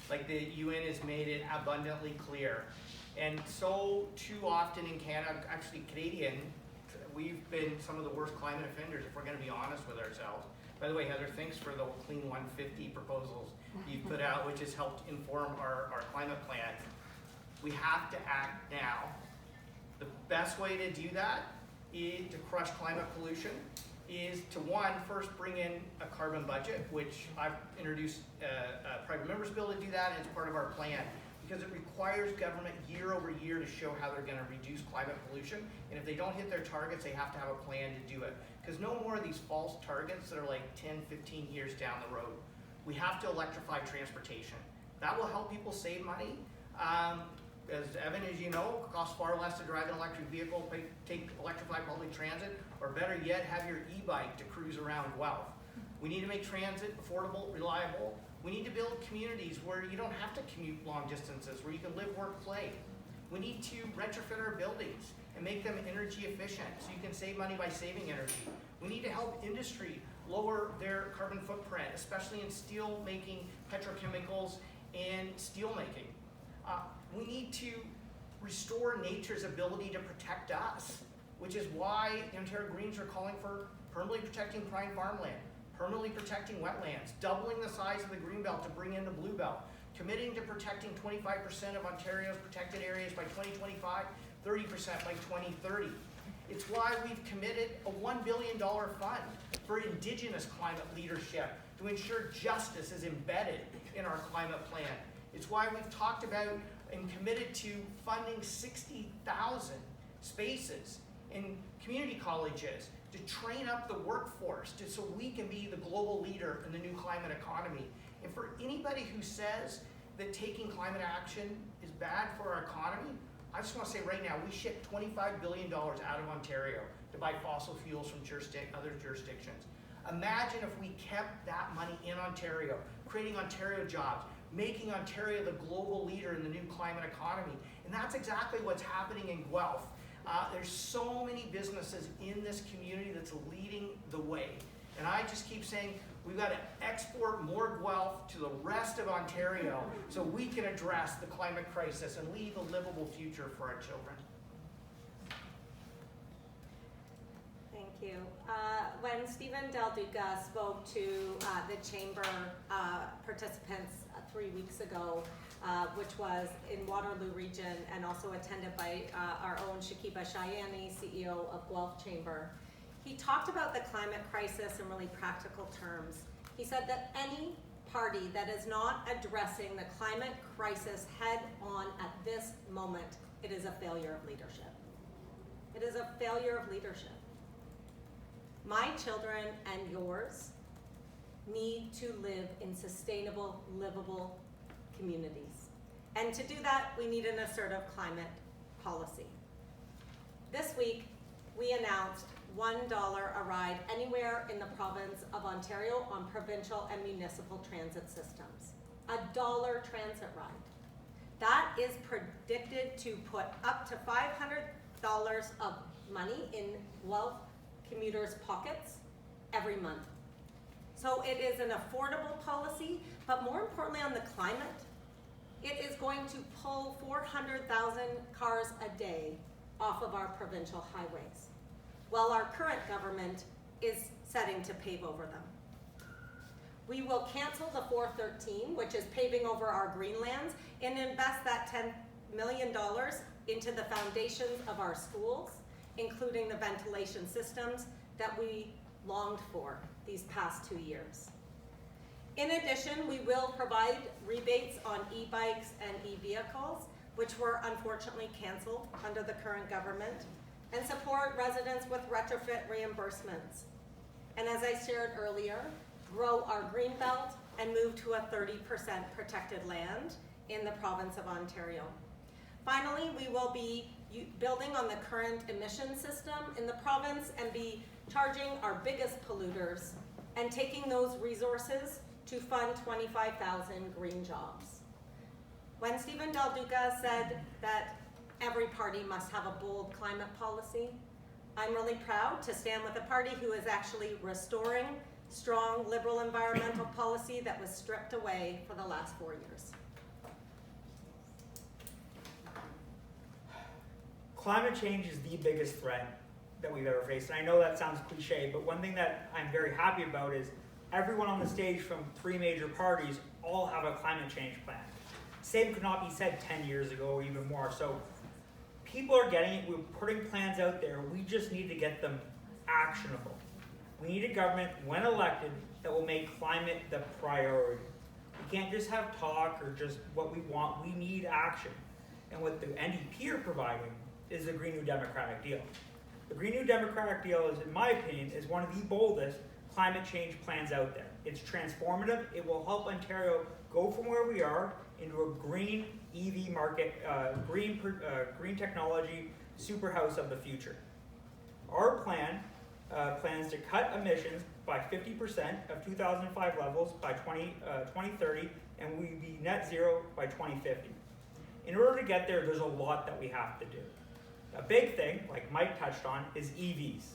Like the UN has made it abundantly clear. And so too often in Canada, actually Canadian, we've been some of the worst climate offenders if we're going to be honest with ourselves. By the way, Heather, thanks for the Clean 150 proposals you've put out, which has helped inform our climate plan. We have to act now. The best way to do that is to crush climate pollution is to first bring in a carbon budget, which I've introduced a private members bill to do that, and it's part of our plan, because it requires government year over year to show how they're gonna reduce climate pollution, and if they don't hit their targets, they have to have a plan to do it. Because no more of these false targets that are like 10, 15 years down the road. We have to electrify transportation. That will help people save money. As Evan, as you know, it costs far less to drive an electric vehicle, take electrified public transit, or better yet, have your e-bike to cruise around Guelph. We need to make transit affordable, reliable. We need to build communities where you don't have to commute long distances, where you can live, work, play. We need to retrofit our buildings and make them energy efficient so you can save money by saving energy. We need to help industry lower their carbon footprint, especially in steel making, petrochemicals, and steel making. We need to restore nature's ability to protect us, which is why the Ontario Greens are calling for permanently protecting prime farmland, permanently protecting wetlands, doubling the size of the Greenbelt to bring in the Bluebelt, committing to protecting 25% of Ontario's protected areas by 2025, 30% by 2030. It's why we've committed a $1 billion fund for Indigenous climate leadership to ensure justice is embedded in our climate plan. It's why we've talked about and committed to funding 60,000 spaces in community colleges to train up the workforce so we can be the global leader in the new climate economy. And for anybody who says that taking climate action is bad for our economy, I just want to say right now, we ship $25 billion out of Ontario to buy fossil fuels from other jurisdictions. Imagine if we kept that money in Ontario, creating Ontario jobs, making Ontario the global leader in the new climate economy. And that's exactly what's happening in Guelph. There's so many businesses in this community that's leading the way. And I just keep saying, we've got to export more Guelph to the rest of Ontario so we can address the climate crisis and leave a livable future for our children. Thank you. When Stephen Del Duca spoke to the Chamber participants 3 weeks ago, which was in Waterloo region and also attended by our own Shakiba Shayani, CEO of Guelph Chamber, he talked about the climate crisis in really practical terms. He said that any party that is not addressing the climate crisis head on at this moment, it is a failure of leadership. It is a failure of leadership. My children and yours need to live in sustainable, livable communities. And to do that, we need an assertive climate policy. This week, we announced $1 a ride anywhere in the province of Ontario on provincial and municipal transit systems. $1 transit ride. That is predicted to put up to $500 of money in Guelph commuters' pockets every month. So it is an affordable policy, but more importantly on the climate, it is going to pull 400,000 cars a day off of our provincial highways, while our current government is setting to pave over them. We will cancel the 413, which is paving over our greenlands, and invest that $10 million into the foundations of our schools, including the ventilation systems that we longed for these past 2 years. In addition, we will provide rebates on e-bikes and e-vehicles, which were unfortunately canceled under the current government, and support residents with retrofit reimbursements. And as I shared earlier, grow our Greenbelt and move to a 30% protected land in the province of Ontario. Finally, we will be building on the current emission system in the province and be charging our biggest polluters and taking those resources to fund 25,000 green jobs. When Stephen Del Duca said that every party must have a bold climate policy, I'm really proud to stand with a party who is actually restoring strong liberal environmental policy that was stripped away for the last 4 years. climate change is the biggest threat that we've ever faced. And I know that sounds cliche, but one thing that I'm very happy about is everyone on the stage from 3 major parties all have a climate change plan. Same could not be said 10 years ago or even more. So people are getting it. We're putting plans out there. We just need to get them actionable. We need a government, when elected, that will make climate the priority. We can't just have talk or just what we want. We need action. And what the NDP are providing is the Green New Democratic Deal. The Green New Democratic Deal is, in my opinion, is one of the boldest climate change plans out there. It's transformative. It will help Ontario go from where we are into a green EV market, green technology superhouse of the future. Our plan plans to cut emissions by 50% of 2005 levels by 2030, and we'll be net zero by 2050. In order to get there, there's a lot that we have to do. A big thing, like Mike touched on, is EVs.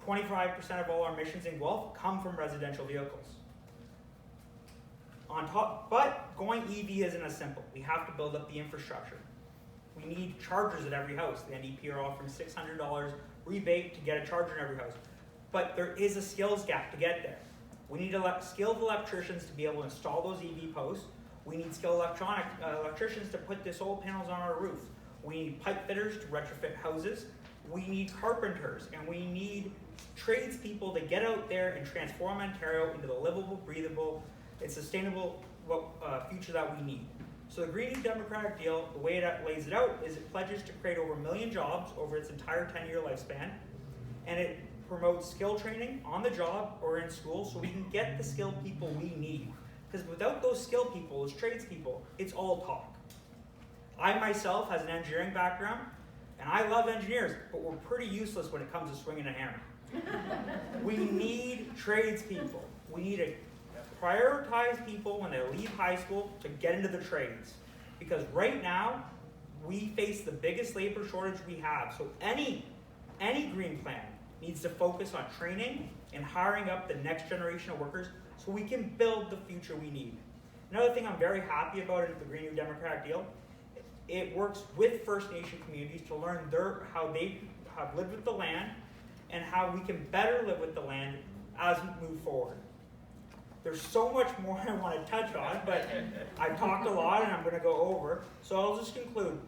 25% of all our emissions in Guelph come from residential vehicles. But going EV isn't as simple. We have to build up the infrastructure. We need chargers at every house. The NDP are offering $600 rebate to get a charger in every house. But there is a skills gap to get there. We need skilled electricians to be able to install those EV posts. We need skilled electricians to put the solar panels on our roof. We need pipe fitters to retrofit houses. We need carpenters, and we need tradespeople to get out there and transform Ontario into the livable, breathable, and sustainable future that we need. So the Green New Democratic Deal, the way it lays it out, is it pledges to create over 1 million jobs over its entire 10-year lifespan, and it promotes skill training on the job or in school so we can get the skilled people we need. Because without those skilled people, those tradespeople, it's all talk. I myself has an engineering background, and I love engineers, but we're pretty useless when it comes to swinging a hammer. We need tradespeople. We need to prioritize people when they leave high school to get into the trades. Because right now, we face the biggest labor shortage we have. So any green plan needs to focus on training and hiring up the next generation of workers so we can build the future we need. Another thing I'm very happy about in the Green New Democratic Deal, it works with First Nation communities to learn how they have lived with the land and how we can better live with the land as we move forward. There's so much more I want to touch on, but I've talked a lot and I'm going to go over. So I'll just conclude.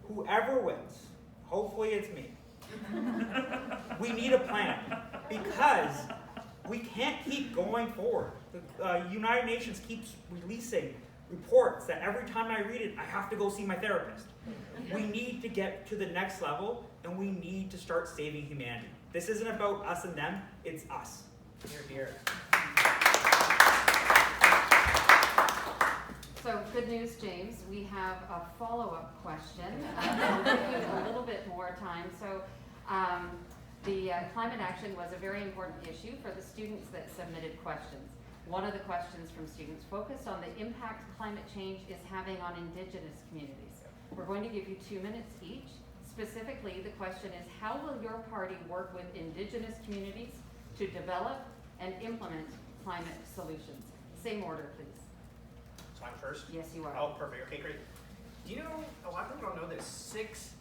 Whoever wins, hopefully it's me, we need a plan because we can't keep going forward. The United Nations keeps releasing reports that every time I read it, I have to go see my therapist. We need to get to the next level and we need to start saving humanity. This isn't about us and them, it's us. Here, here. So good news, James. We have a follow-up question. We'll give you a little bit more time. So the climate action was a very important issue for the students that submitted questions. One of the questions from students focused on the impact climate change is having on Indigenous communities. We're going to give you 2 minutes each. Specifically, the question is, how will your party work with Indigenous communities to develop and implement climate solutions? Same order, please. So I'm first? Yes, you are. Oh, perfect. Okay, great. Do you know, a lot of people don't know that six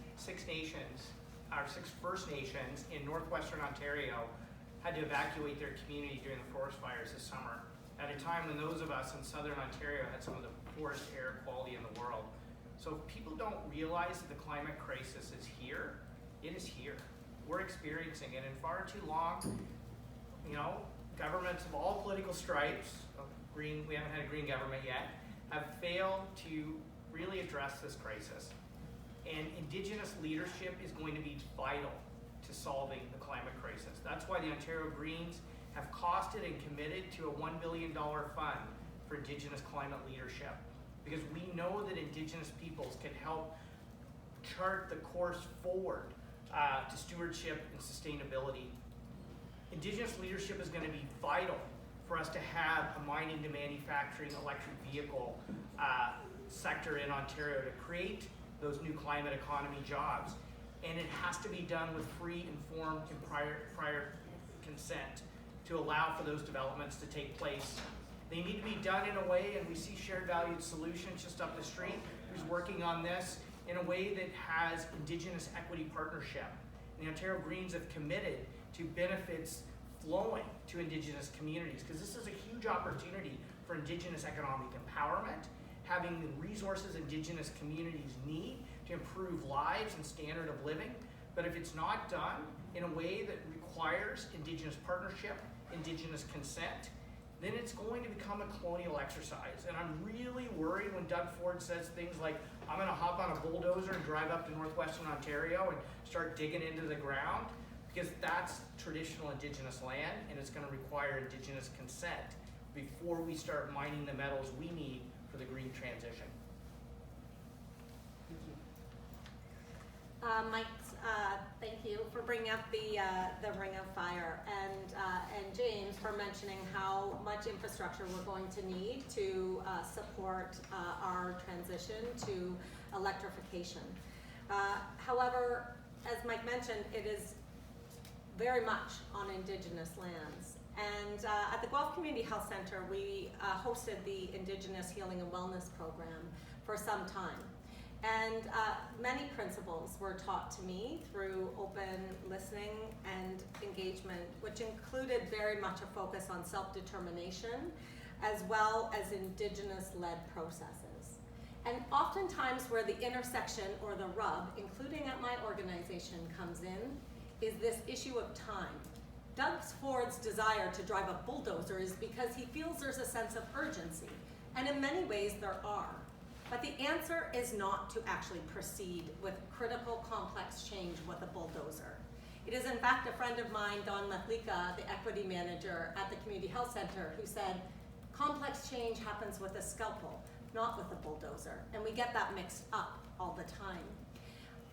First Nations in northwestern Ontario had to evacuate their community during the forest fires this summer, at a time when those of us in southern Ontario had some of the poorest air quality in the world. So if people don't realize that the climate crisis is here, it is here. We're experiencing it, and far too long, governments of all political stripes, we haven't had a green government yet, have failed to really address this crisis. And Indigenous leadership is going to be vital to solving the climate crisis. That's why the Ontario Greens have costed and committed to a $1 billion fund for Indigenous climate leadership. Because we know that Indigenous peoples can help chart the course forward to stewardship and sustainability. Indigenous leadership is going to be vital for us to have a mining to manufacturing electric vehicle sector in Ontario to create those new climate economy jobs. And it has to be done with free, informed, and prior consent to allow for those developments to take place. They need to be done in a way, and we see Shared Valued Solutions just up the street who's working on this, in a way that has Indigenous equity partnership. And the Ontario Greens have committed to benefits flowing to Indigenous communities, because this is a huge opportunity for Indigenous economic empowerment, having the resources Indigenous communities need to improve lives and standard of living. But if it's not done in a way that requires Indigenous partnership, Indigenous consent, then it's going to become a colonial exercise. And I'm really worried when Doug Ford says things like, I'm gonna hop on a bulldozer and drive up to northwestern Ontario and start digging into the ground, because that's traditional Indigenous land, and it's gonna require Indigenous consent before we start mining the metals we need for the green transition. Mike, thank you for bringing up the Ring of Fire, and James for mentioning how much infrastructure we're going to need to support our transition to electrification. However, as Mike mentioned, it is very much on Indigenous lands. And at the Guelph Community Health Center, we hosted the Indigenous Healing and Wellness Program for some time. And many principles were taught to me through open listening and engagement, which included very much a focus on self-determination, as well as Indigenous-led processes. And oftentimes where the intersection or the rub, including at my organization, comes in, is this issue of time. Doug Ford's desire to drive a bulldozer is because he feels there's a sense of urgency. And in many ways there are. But the answer is not to actually proceed with critical, complex change with a bulldozer. It is in fact a friend of mine, Don Mahlika, the equity manager at the Community Health Center, who said, complex change happens with a scalpel, not with a bulldozer. And we get that mixed up all the time.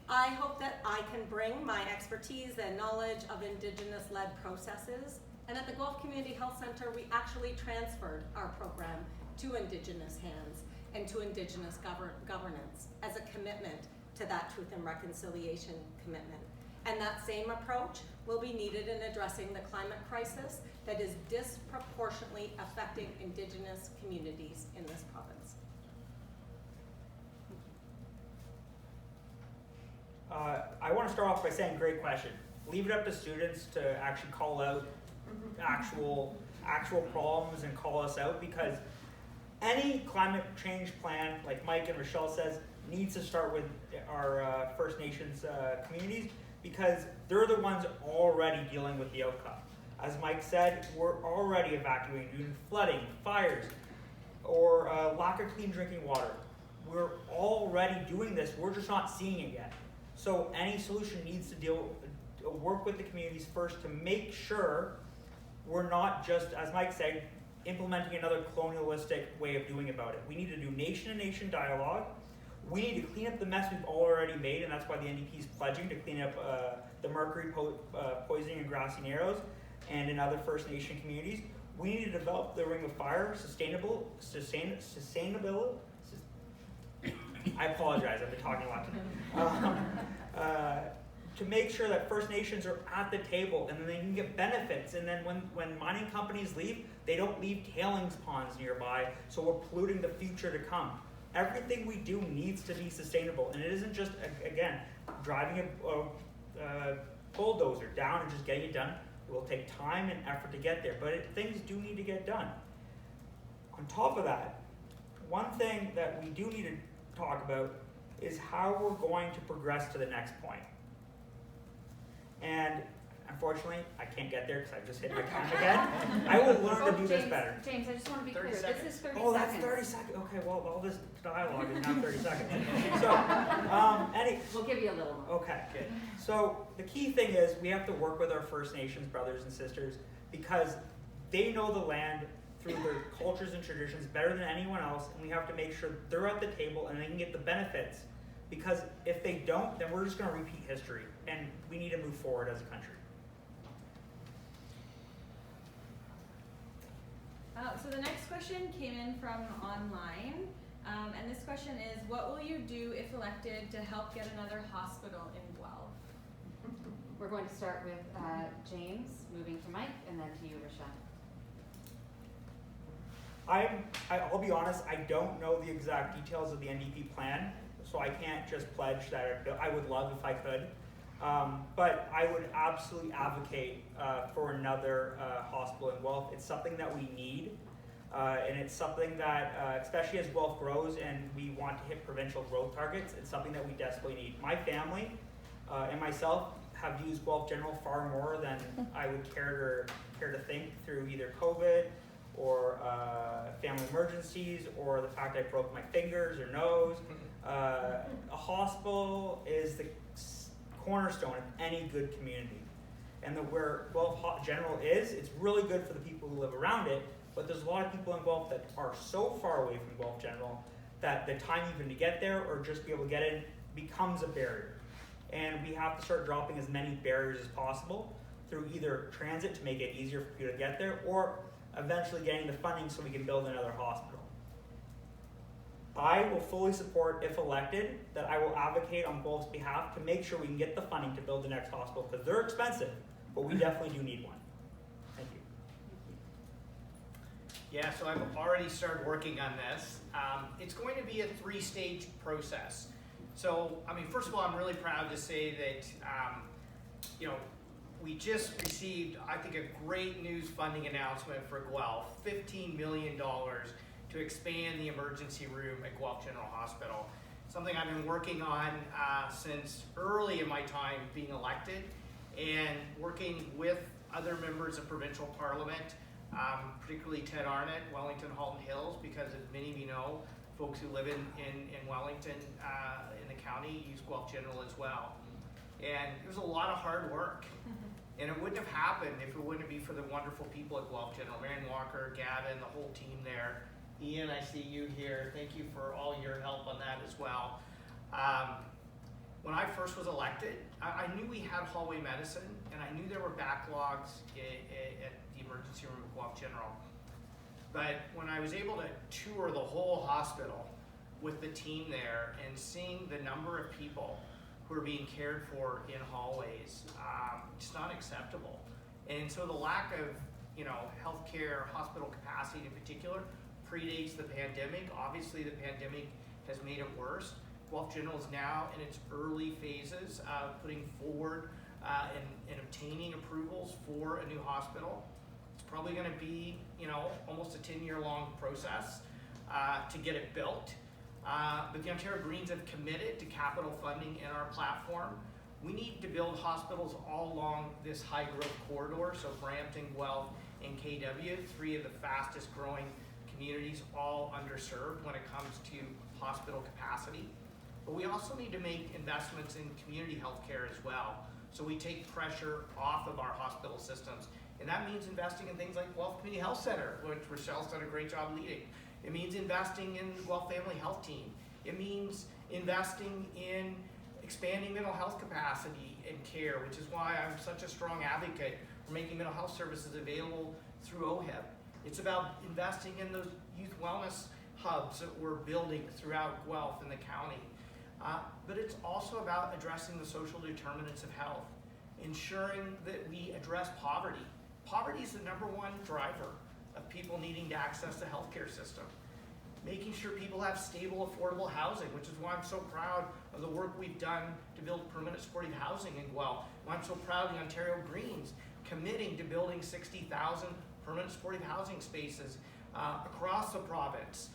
I hope that I can bring my expertise and knowledge of Indigenous-led processes. And at the Guelph Community Health Center, we actually transferred our program to Indigenous hands and to Indigenous governance as a commitment to that truth and reconciliation commitment. And that same approach will be needed in addressing the climate crisis that is disproportionately affecting Indigenous communities in this province. I want to start off by saying, great question. Leave it up to students to actually call out actual problems and call us out, because any climate change plan, like Mike and Raechelle says, needs to start with our First Nations communities, because they're the ones already dealing with the outcome. As Mike said, we're already evacuating due to flooding, fires, or lack of clean drinking water. We're already doing this, we're just not seeing it yet. So any solution needs to work with the communities first to make sure we're not just, as Mike said, implementing another colonialistic way of doing about it. We need to do nation-to-nation dialogue. We need to clean up the mess we've already made, and that's why the NDP is pledging to clean up the mercury poisoning in Grassy Narrows and in other First Nation communities. We need to develop the Ring of Fire, sustainable. I apologize, I've been talking a lot today. To make sure that First Nations are at the table and then they can get benefits. And then when mining companies leave, they don't leave tailings ponds nearby, so we're polluting the future to come. Everything we do needs to be sustainable. And it isn't just, again, driving a bulldozer down and just getting it done. It will take time and effort to get there, but things do need to get done. On top of that, one thing that we do need to talk about is how we're going to progress to the next point. And unfortunately, I can't get there because I just hit my time again. I will learn to do this better. James, I just want to be clear. This is 30 seconds. Oh, that's 30 seconds. Okay, well, all this dialogue is now 30 seconds. So, we'll give you a little more. Okay, good. So the key thing is we have to work with our First Nations brothers and sisters, because they know the land through their cultures and traditions better than anyone else, and we have to make sure they're at the table and they can get the benefits. Because if they don't, then we're just going to repeat history, and we need to move forward as a country. So the next question came in from online, and this question is, what will you do if elected to help get another hospital in Guelph? We're going to start with James, moving to Mike, and then to you, Raechelle. I'll be honest, I don't know the exact details of the NDP plan. so I can't just pledge that I would love if I could. But I would absolutely advocate for another hospital in Guelph. It's something that we need, and it's something that, especially as Guelph grows and we want to hit provincial growth targets, it's something that we desperately need. My family and myself have used Guelph General far more than I would care to think through either COVID or family emergencies or the fact I broke my fingers or nose. A hospital is the cornerstone of any good community. And where Guelph General is, it's really good for the people who live around it, but there's a lot of people in Guelph that are so far away from Guelph General that the time even to get there or just be able to get in becomes a barrier. And we have to start dropping as many barriers as possible through either transit to make it easier for people to get there, or eventually getting the funding so we can build another hospital. I will fully support, if elected, that I will advocate on Guelph's behalf to make sure we can get the funding to build the next hospital, because they're expensive, but we definitely do need one. Thank you. Yeah, so I've already started working on this. It's going to be a 3-stage process. So, I mean, first of all, I'm really proud to say that, we just received, I think, a great news funding announcement for Guelph, $15 million to expand the emergency room at Guelph General Hospital. Something I've been working on since early in my time being elected, and working with other members of provincial parliament, particularly Ted Arnott, Wellington, Halton Hills, because as many of you know, folks who live in Wellington, in the county, use Guelph General as well. And it was a lot of hard work. And it wouldn't have happened if it wouldn't be for the wonderful people at Guelph General, Marion Walker, Gavin, the whole team there. Ian, I see you here. Thank you for all your help on that as well. When I first was elected, I knew we had hallway medicine, and I knew there were backlogs at the emergency room at Guelph General. But when I was able to tour the whole hospital with the team there and seeing the number of people who are being cared for in hallways, it's not acceptable. And so the lack of, healthcare, hospital capacity in particular, predates the pandemic. Obviously, the pandemic has made it worse. Guelph General is now in its early phases of putting forward and obtaining approvals for a new hospital. It's probably going to be, almost a 10-year-long process to get it built. But the Ontario Greens have committed to capital funding in our platform. We need to build hospitals all along this high growth corridor, so Brampton, Guelph, and KW, 3 of the fastest growing communities, all underserved when it comes to hospital capacity. But we also need to make investments in community healthcare as well, so we take pressure off of our hospital systems. And that means investing in things like Guelph Community Health Center, which Raechelle's done a great job leading. It means investing in the Guelph Family Health Team. It means investing in expanding mental health capacity and care, which is why I'm such a strong advocate for making mental health services available through OHIP. It's about investing in those youth wellness hubs that we're building throughout Guelph and the county. But it's also about addressing the social determinants of health, ensuring that we address poverty. Poverty is the #1 driver of people needing to access the healthcare system. Making sure people have stable, affordable housing, which is why I'm so proud of the work we've done to build permanent supportive housing in Guelph. Why I'm so proud of the Ontario Greens committing to building 60,000 permanent supportive housing spaces across the province.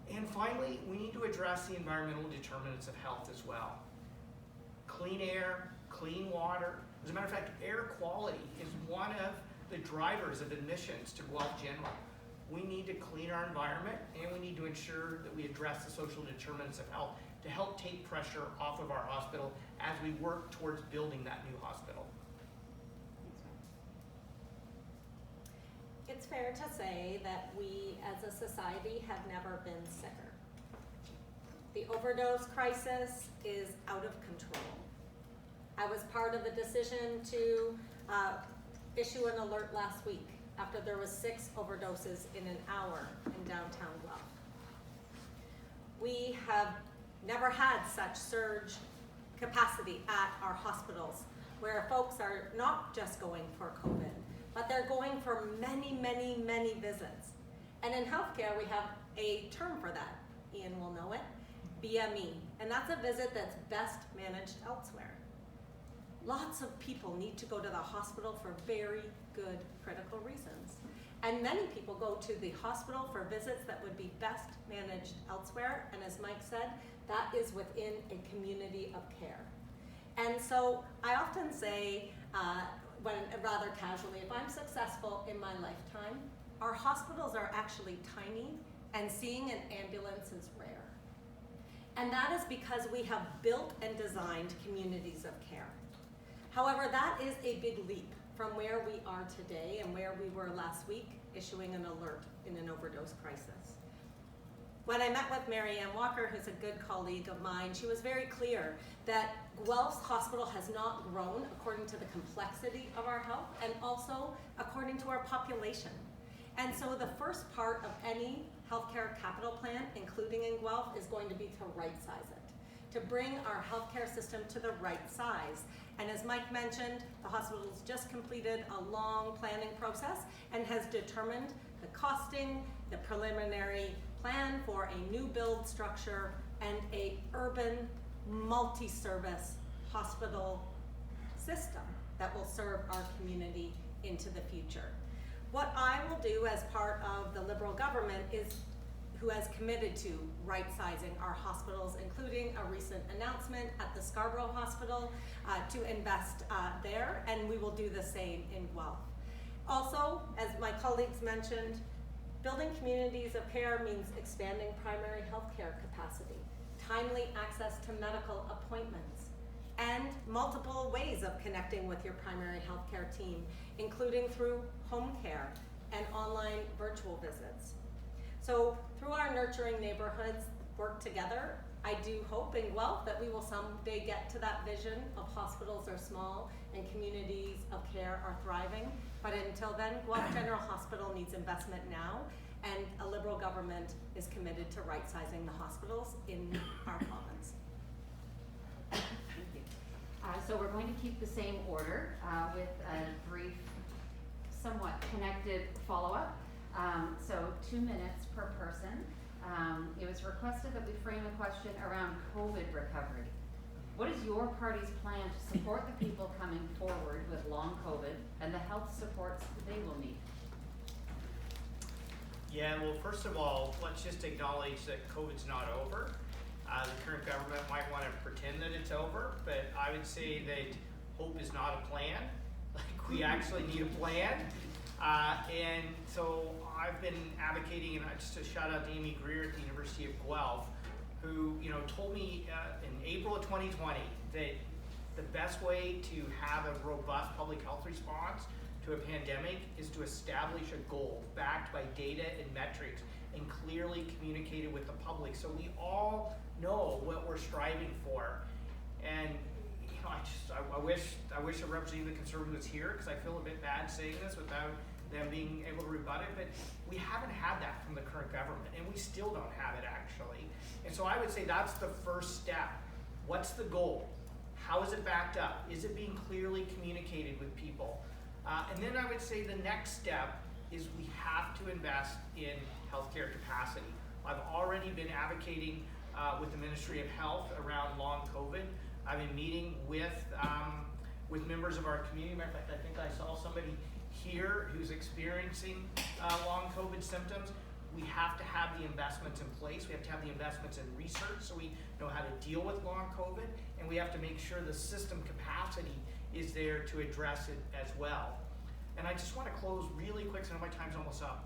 And finally, we need to address the environmental determinants of health as well. Clean air, clean water. As a matter of fact, air quality is one of the drivers of admissions to Guelph General. We need to clean our environment, and we need to ensure that we address the social determinants of health to help take pressure off of our hospital as we work towards building that new hospital. It's fair to say that we as a society have never been sicker. The overdose crisis is out of control. I was part of a decision to issue an alert last week after there was 6 overdoses in an hour in downtown Guelph. We have never had such surge capacity at our hospitals, where folks are not just going for COVID, but they're going for many, many, many visits. And in healthcare, we have a term for that. Ian will know it. BME, and that's a visit that's best managed elsewhere. Lots of people need to go to the hospital for very good critical reasons. And many people go to the hospital for visits that would be best managed elsewhere. And as Mike said, that is within a community of care. And so I often say, rather casually, if I'm successful in my lifetime, our hospitals are actually tiny and seeing an ambulance is rare. And that is because we have built and designed communities of care. However, that is a big leap from where we are today and where we were last week, issuing an alert in an overdose crisis. When I met with Mary Ann Walker, who's a good colleague of mine, she was very clear that Guelph's hospital has not grown according to the complexity of our health and also according to our population. And so the first part of any healthcare capital plan, including in Guelph, is going to be to right-size it, to bring our healthcare system to the right size. And as Mike mentioned, the hospital's just completed a long planning process and has determined the costing, the preliminary plan for a new build structure, and a urban multi-service hospital system that will serve our community into the future. What I will do as part of the Liberal government who has committed to right-sizing our hospitals, including a recent announcement at the Scarborough Hospital to invest there, and we will do the same in Guelph. Also, as my colleagues mentioned, building communities of care means expanding primary health care capacity, timely access to medical appointments, and multiple ways of connecting with your primary health care team, including through home care and online virtual visits. So through our Nurturing Neighborhoods work together, I do hope in Guelph that we will someday get to that vision of hospitals are small and communities of care are thriving. But until then, Guelph General Hospital needs investment now, and a Liberal government is committed to right-sizing the hospitals in our province. Thank you. So we're going to keep the same order with a brief, somewhat connected follow-up. So 2 minutes per person. It was requested that we frame a question around COVID recovery. What is your party's plan to support the people coming forward with long COVID and the health supports they will need? Yeah, well, first of all, let's just acknowledge that COVID's not over. The current government might want to pretend that it's over, but I would say that hope is not a plan. Like, we actually need a plan. And so I've been advocating, and just a shout out to Amy Greer at the University of Guelph, who told me in April of 2020 that the best way to have a robust public health response to a pandemic is to establish a goal backed by data and metrics and clearly communicated with the public so we all know what we're striving for. And I wish a representative of the Conservatives was here, because I feel a bit bad saying this without them being able to rebut it, but we haven't had that from the current government, and we still don't have it actually. And so I would say that's the first step. What's the goal? How is it backed up? Is it being clearly communicated with people? And then I would say the next step is we have to invest in healthcare capacity. I've already been advocating with the Ministry of Health around long COVID. I've been meeting with members of our community. Matter of fact, I think I saw somebody here who's experiencing long COVID symptoms. We have to have the investments in place. We have to have the investments in research so we know how to deal with long COVID, and we have to make sure the system capacity is there to address it as well. And I just want to close really quick, so I know my time's almost up.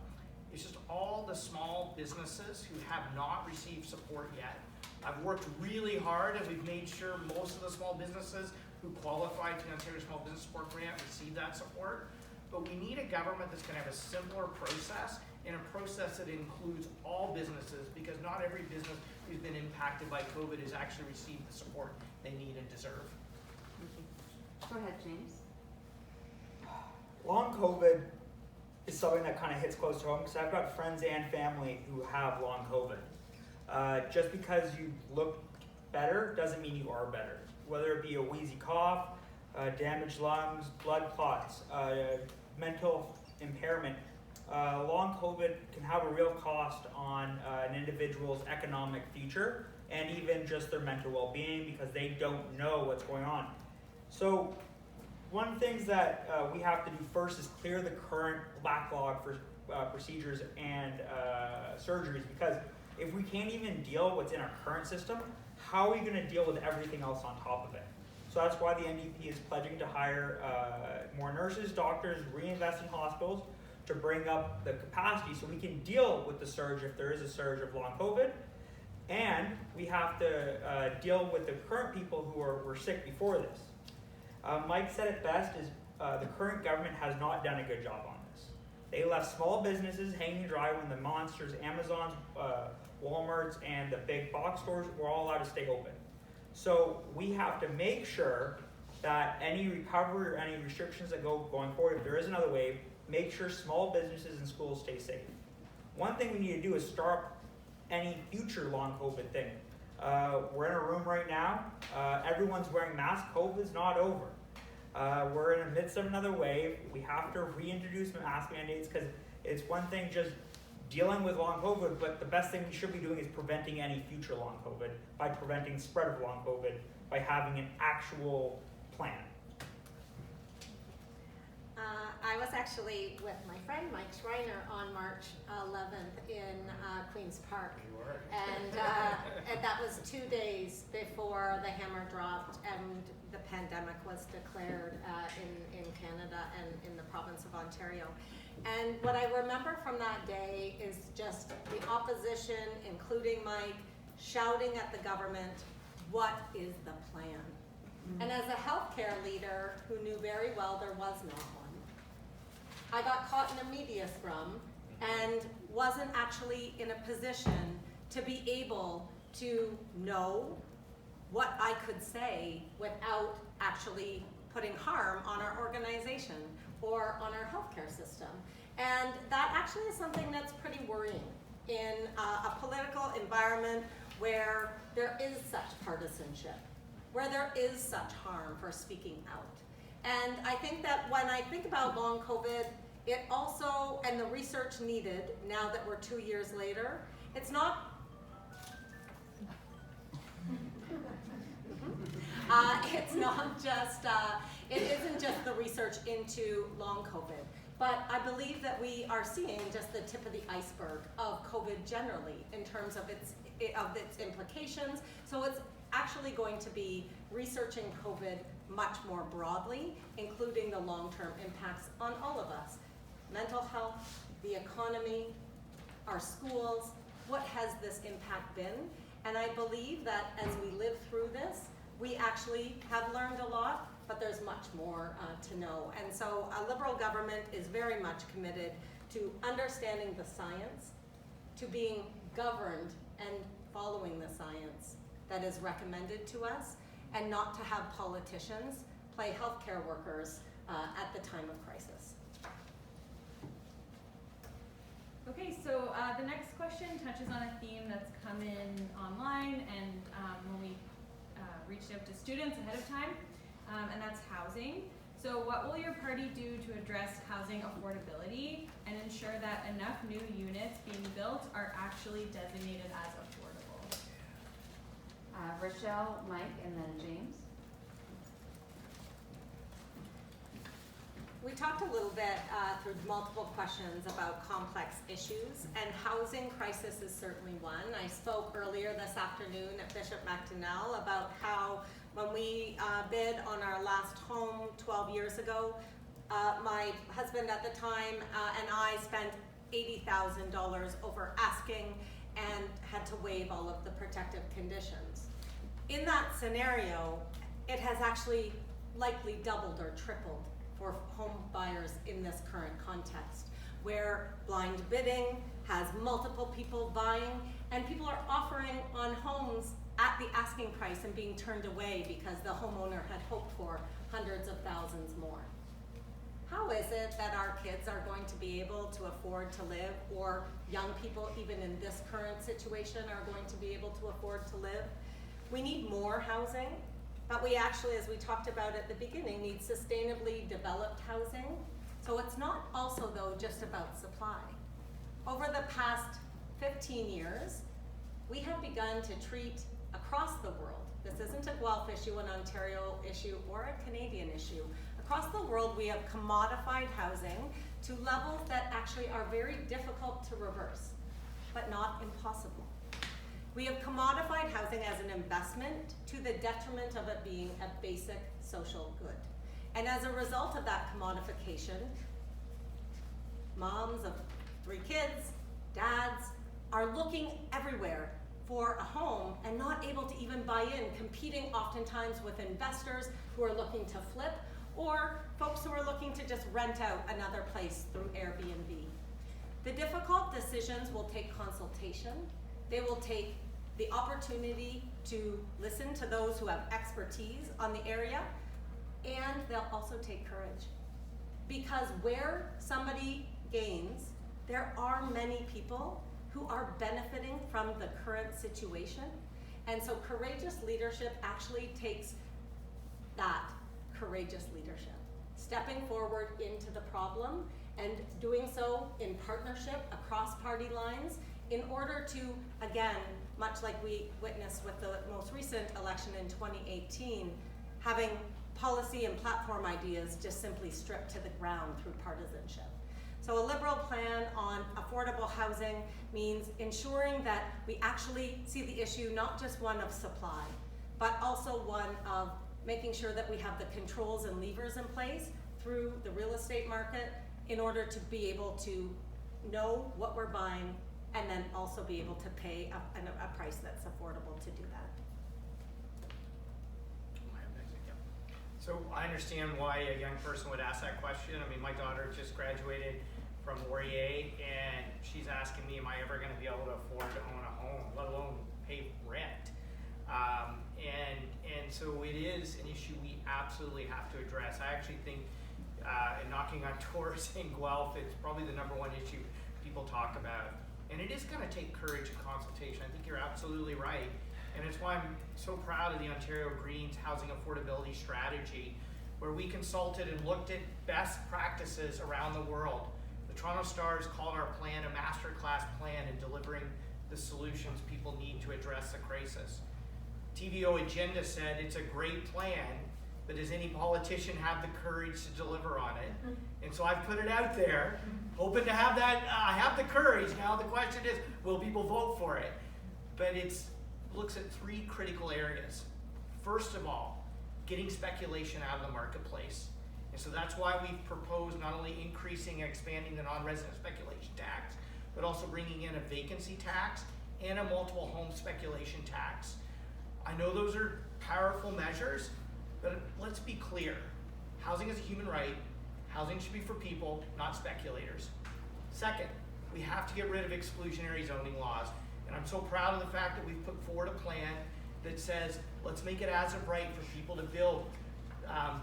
It's just all the small businesses who have not received support yet. I've worked really hard, and we've made sure most of the small businesses who qualified for the Ontario Small Business Support Grant receive that support. But we need a government that's going to have a simpler process, and a process that includes all businesses, because not every business who's been impacted by COVID has actually received the support they need and deserve. Go ahead, James. Long COVID is something that kind of hits close to home, because I've got friends and family who have long COVID. Just because you look better doesn't mean you are better. Whether it be a wheezy cough, damaged lungs, blood clots, mental impairment, long COVID can have a real cost on an individual's economic future and even just their mental well-being because they don't know what's going on. So one of the things that we have to do first is clear the current backlog for procedures and surgeries, because if we can't even deal what's in our current system, how are we going to deal with everything else on top of it? So that's why the NDP is pledging to hire more nurses, doctors, reinvest in hospitals to bring up the capacity so we can deal with the surge if there is a surge of long COVID. And we have to deal with the current people who were sick before this. Mike said it best, is the current government has not done a good job on this. They left small businesses hanging dry when the monsters, Amazons, Walmarts, and the big box stores were all allowed to stay open. So we have to make sure that any recovery or any restrictions that going forward, if there is another wave, make sure small businesses and schools stay safe. One thing we need to do is start any future long COVID thing. We're in a room right now. Everyone's wearing masks. COVID's not over. We're in the midst of another wave. We have to reintroduce mask mandates because it's one thing just dealing with long COVID, but the best thing we should be doing is preventing any future long COVID by preventing spread of long COVID by having an actual plan. I was actually with my friend Mike Schreiner on March 11th in Queen's Park. You were. And that was 2 days before the hammer dropped and the pandemic was declared in Canada and in the province of Ontario. And what I remember from that day is just the opposition, including Mike, shouting at the government, what is the plan? And as a healthcare leader who knew very well there was not one, I got caught in a media scrum and wasn't actually in a position to be able to know what I could say without actually putting harm on our organization or on our healthcare system. And that actually is something that's pretty worrying in a political environment where there is such partisanship, where there is such harm for speaking out. And I think that when I think about long COVID, it also, and the research needed, now that we're 2 years later, it's not, it's not just, it isn't just the research into long COVID, but I believe that we are seeing just the tip of the iceberg of COVID generally in terms of its implications. So it's actually going to be researching COVID much more broadly, including the long-term impacts on all of us. Mental health, the economy, our schools, what has this impact been? And I believe that as we live through this, we actually have learned a lot, but there's much more to know. And so a Liberal government is very much committed to understanding the science, to being governed and following the science that is recommended to us, and not to have politicians play healthcare workers at the time of crisis. Okay, so the next question touches on a theme that's come in online and when we reached out to students ahead of time, and that's housing. So what will your party do to address housing affordability and ensure that enough new units being built are actually designated as affordable? Raechelle, Mike, and then James. We talked a little bit through multiple questions about complex issues, and housing crisis is certainly one. I spoke earlier this afternoon at Bishop MacDonell about how when we bid on our last home 12 years ago, my husband at the time and I spent $80,000 over asking and had to waive all of the protective conditions. In that scenario, it has actually likely doubled or tripled for home buyers in this current context, where blind bidding has multiple people buying, and people are offering on homes at the asking price and being turned away because the homeowner had hoped for hundreds of thousands more. How is it that our kids are going to be able to afford to live, or young people even in this current situation are going to be able to afford to live? We need more housing, but we actually, as we talked about at the beginning, need sustainably developed housing. So it's not also, though, just about supply. Over the past 15 years, we have begun to treat across the world. This isn't a Guelph issue, an Ontario issue, or a Canadian issue. Across the world, we have commodified housing to levels that actually are very difficult to reverse, but not impossible. We have commodified housing as an investment to the detriment of it being a basic social good. And as a result of that commodification, moms of 3 kids, dads, are looking everywhere for a home and not able to even buy in, competing oftentimes with investors who are looking to flip, or folks who are looking to just rent out another place through Airbnb. The difficult decisions will take consultation. They will take the opportunity to listen to those who have expertise on the area, and they'll also take courage. Because where somebody gains, there are many people who are benefiting from the current situation. And so courageous leadership actually takes that courageous leadership, stepping forward into the problem and doing so in partnership across party lines in order to, again, much like we witnessed with the most recent election in 2018, having policy and platform ideas just simply stripped to the ground through partisanship. So a Liberal plan on affordable housing means ensuring that we actually see the issue not just one of supply, but also one of making sure that we have the controls and levers in place through the real estate market in order to be able to know what we're buying and then also be able to pay a price that's affordable to do that. So I understand why a young person would ask that question. I mean, my daughter just graduated from Laurier, and she's asking me, am I ever going to be able to afford to own a home, let alone pay rent? And so it is an issue we absolutely have to address. I actually think in knocking on doors in Guelph, it's probably the #1 issue people talk about. And it is going to take courage and consultation. I think you're absolutely right. And it's why I'm so proud of the Ontario Greens housing affordability strategy, where we consulted and looked at best practices around the world. The Toronto Stars called our plan a masterclass plan in delivering the solutions people need to address the crisis. TVO Agenda said it's a great plan, but does any politician have the courage to deliver on it? And so I've put it out there, hoping to have that, I have the courage. Now the question is, will people vote for it? But it looks at 3 critical areas. First of all, getting speculation out of the marketplace. And so that's why we've proposed not only increasing and expanding the non-resident speculation tax, but also bringing in a vacancy tax and a multiple home speculation tax. I know those are powerful measures, but let's be clear. Housing is a human right. Housing should be for people, not speculators. Second, we have to get rid of exclusionary zoning laws. And I'm so proud of the fact that we've put forward a plan that says, let's make it as of right for people to build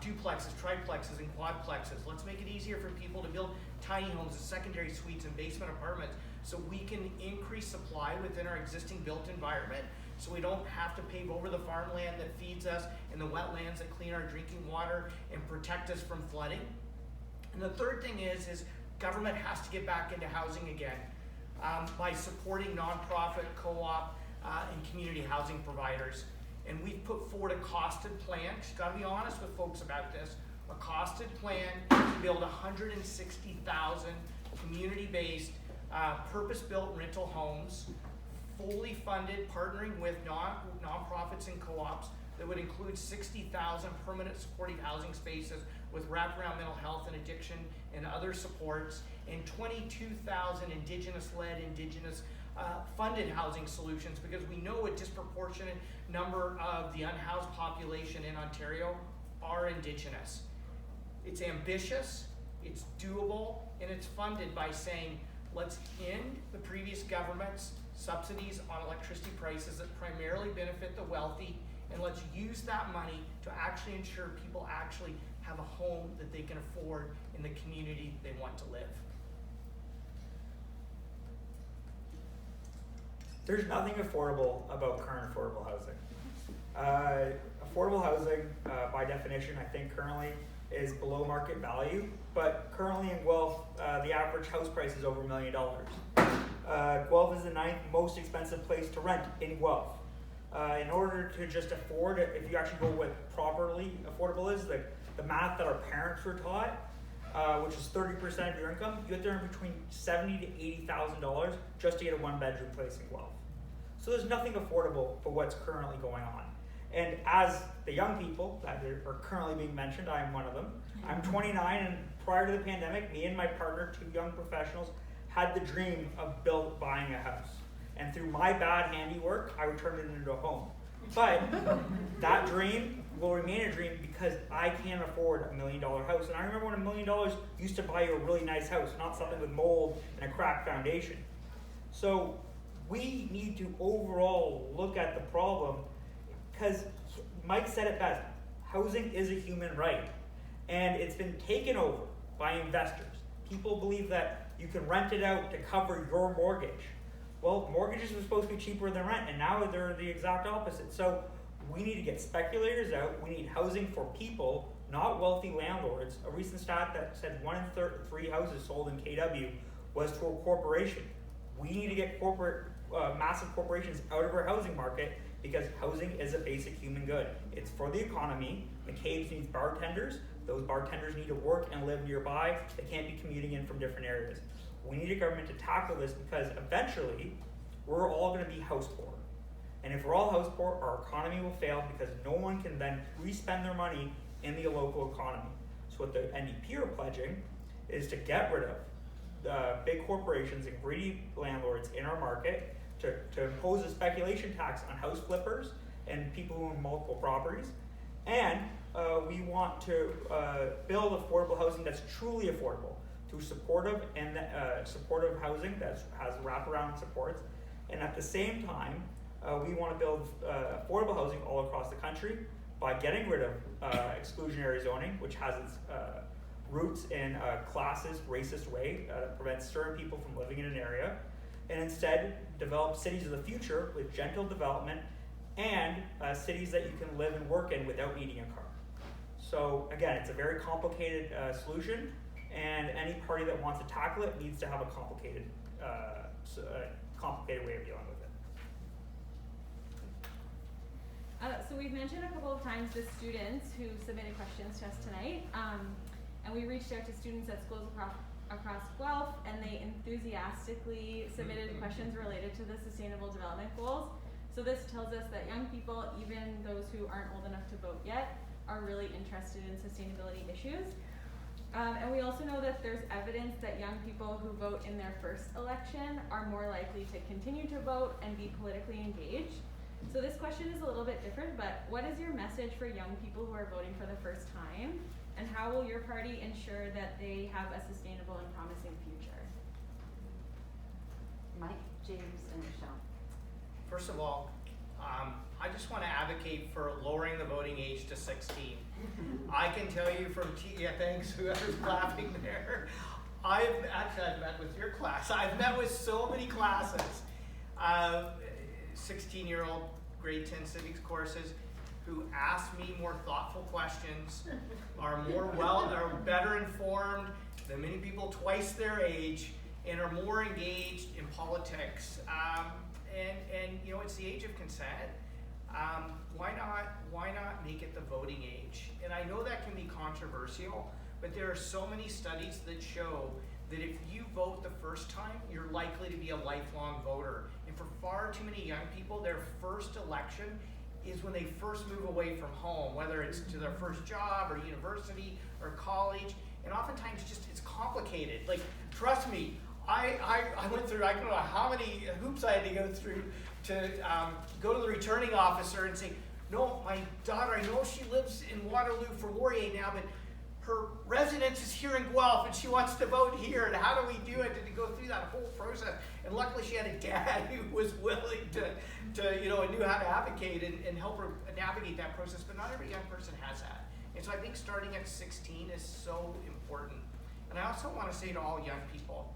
duplexes, triplexes, and quadplexes. Let's make it easier for people to build tiny homes and secondary suites and basement apartments so we can increase supply within our existing built environment, so we don't have to pave over the farmland that feeds us and the wetlands that clean our drinking water and protect us from flooding. And the third thing is government has to get back into housing again by supporting nonprofit, co-op, and community housing providers. And we've put forward a costed plan. She's got to be honest with folks about this. A costed plan to build 160,000 community-based, purpose-built rental homes, fully funded, partnering with nonprofits and co-ops that would include 60,000 permanent supportive housing spaces with wraparound mental health and addiction and other supports, and 22,000 Indigenous-led, funded housing solutions, because we know a disproportionate number of the unhoused population in Ontario are Indigenous. It's ambitious, it's doable, and it's funded by saying, let's end the previous government's subsidies on electricity prices that primarily benefit the wealthy, and let's use that money to actually ensure people actually have a home that they can afford in the community they want to live. There's nothing affordable about current affordable housing. Affordable housing, by definition, I think currently is below market value, but currently in Guelph, the average house price is over $1 million. Guelph is the 9th most expensive place to rent in Guelph. in order to just afford it, if you actually go with properly affordable is, the math that our parents were taught, which is 30% of your income, you have to earn between $70,000 to $80,000 just to get a 1-bedroom place in Guelph. So there's nothing affordable for what's currently going on. And as the young people that are currently being mentioned, I am one of them. I'm 29, and prior to the pandemic, me and my partner, 2 young professionals, had the dream of buying a house. And through my bad handiwork, I would turn it into a home. But that dream will remain a dream because I can't afford $1 million house. And I remember when $1 million used to buy you a really nice house, not something with mold and a cracked foundation. So we need to overall look at the problem, because Mike said it best, housing is a human right. And it's been taken over by investors. People believe that you can rent it out to cover your mortgage. Well, mortgages are supposed to be cheaper than rent, and now they're the exact opposite. So we need to get speculators out. We need housing for people, not wealthy landlords. A recent stat that said 1 in 3 houses sold in KW was to a corporation. We need to get massive corporations out of our housing market, because housing is a basic human good. It's for the economy. McCabe's needs bartenders. Those bartenders need to work and live nearby. They can't be commuting in from different areas. We need a government to tackle this, because eventually we're all going to be house poor. And if we're all house poor, our economy will fail, because no one can then re-spend their money in the local economy. So what the NDP are pledging is to get rid of big corporations and greedy landlords in our market, to impose a speculation tax on house flippers and people who own multiple properties. And we want to build affordable housing that's truly affordable through supportive housing that has wraparound supports. And at the same time, we want to build affordable housing all across the country by getting rid of exclusionary zoning, which has its roots in a classist, racist way that prevents certain people from living in an area, and instead develop cities of the future with gentle development and cities that you can live and work in without needing a car. So again, it's a very complicated solution, and any party that wants to tackle it needs to have a complicated way of dealing with it. So we've mentioned a couple of times the students who submitted questions to us tonight, and we reached out to students at schools across Guelph, and they enthusiastically submitted questions related to the Sustainable Development Goals. So this tells us that young people, even those who aren't old enough to vote yet, are really interested in sustainability issues. And we also know that there's evidence that young people who vote in their first election are more likely to continue to vote and be politically engaged. So this question is a little bit different, but what is your message for young people who are voting for the first time? And how will your party ensure that they have a sustainable and promising future? Mike, James, and Raechelle. First of all, I just want to advocate for lowering the voting age to 16. I can tell you from thanks, whoever's laughing there. I've met with your class. I've met with so many classes, 16-year-old grade 10 civics courses, who ask me more thoughtful questions, are better informed than many people twice their age, and are more engaged in politics. And you know, it's the age of consent. Why not make it the voting age? And I know that can be controversial, but there are so many studies that show that if you vote the first time, you're likely to be a lifelong voter. And for far too many young people, their first election is when they first move away from home, whether it's to their first job or university or college. And oftentimes it's complicated. Like, trust me, I went through, I don't know how many hoops I had to go through to go to the returning officer and say, no, my daughter, I know she lives in Waterloo for Laurier now, but her residence is here in Guelph and she wants to vote here, and how do we do it? And to go through that whole process. And luckily she had a dad who was willing to you know, and knew how to advocate and help her navigate that process, but not every young person has that. And so I think starting at 16 is so important. And I also want to say to all young people,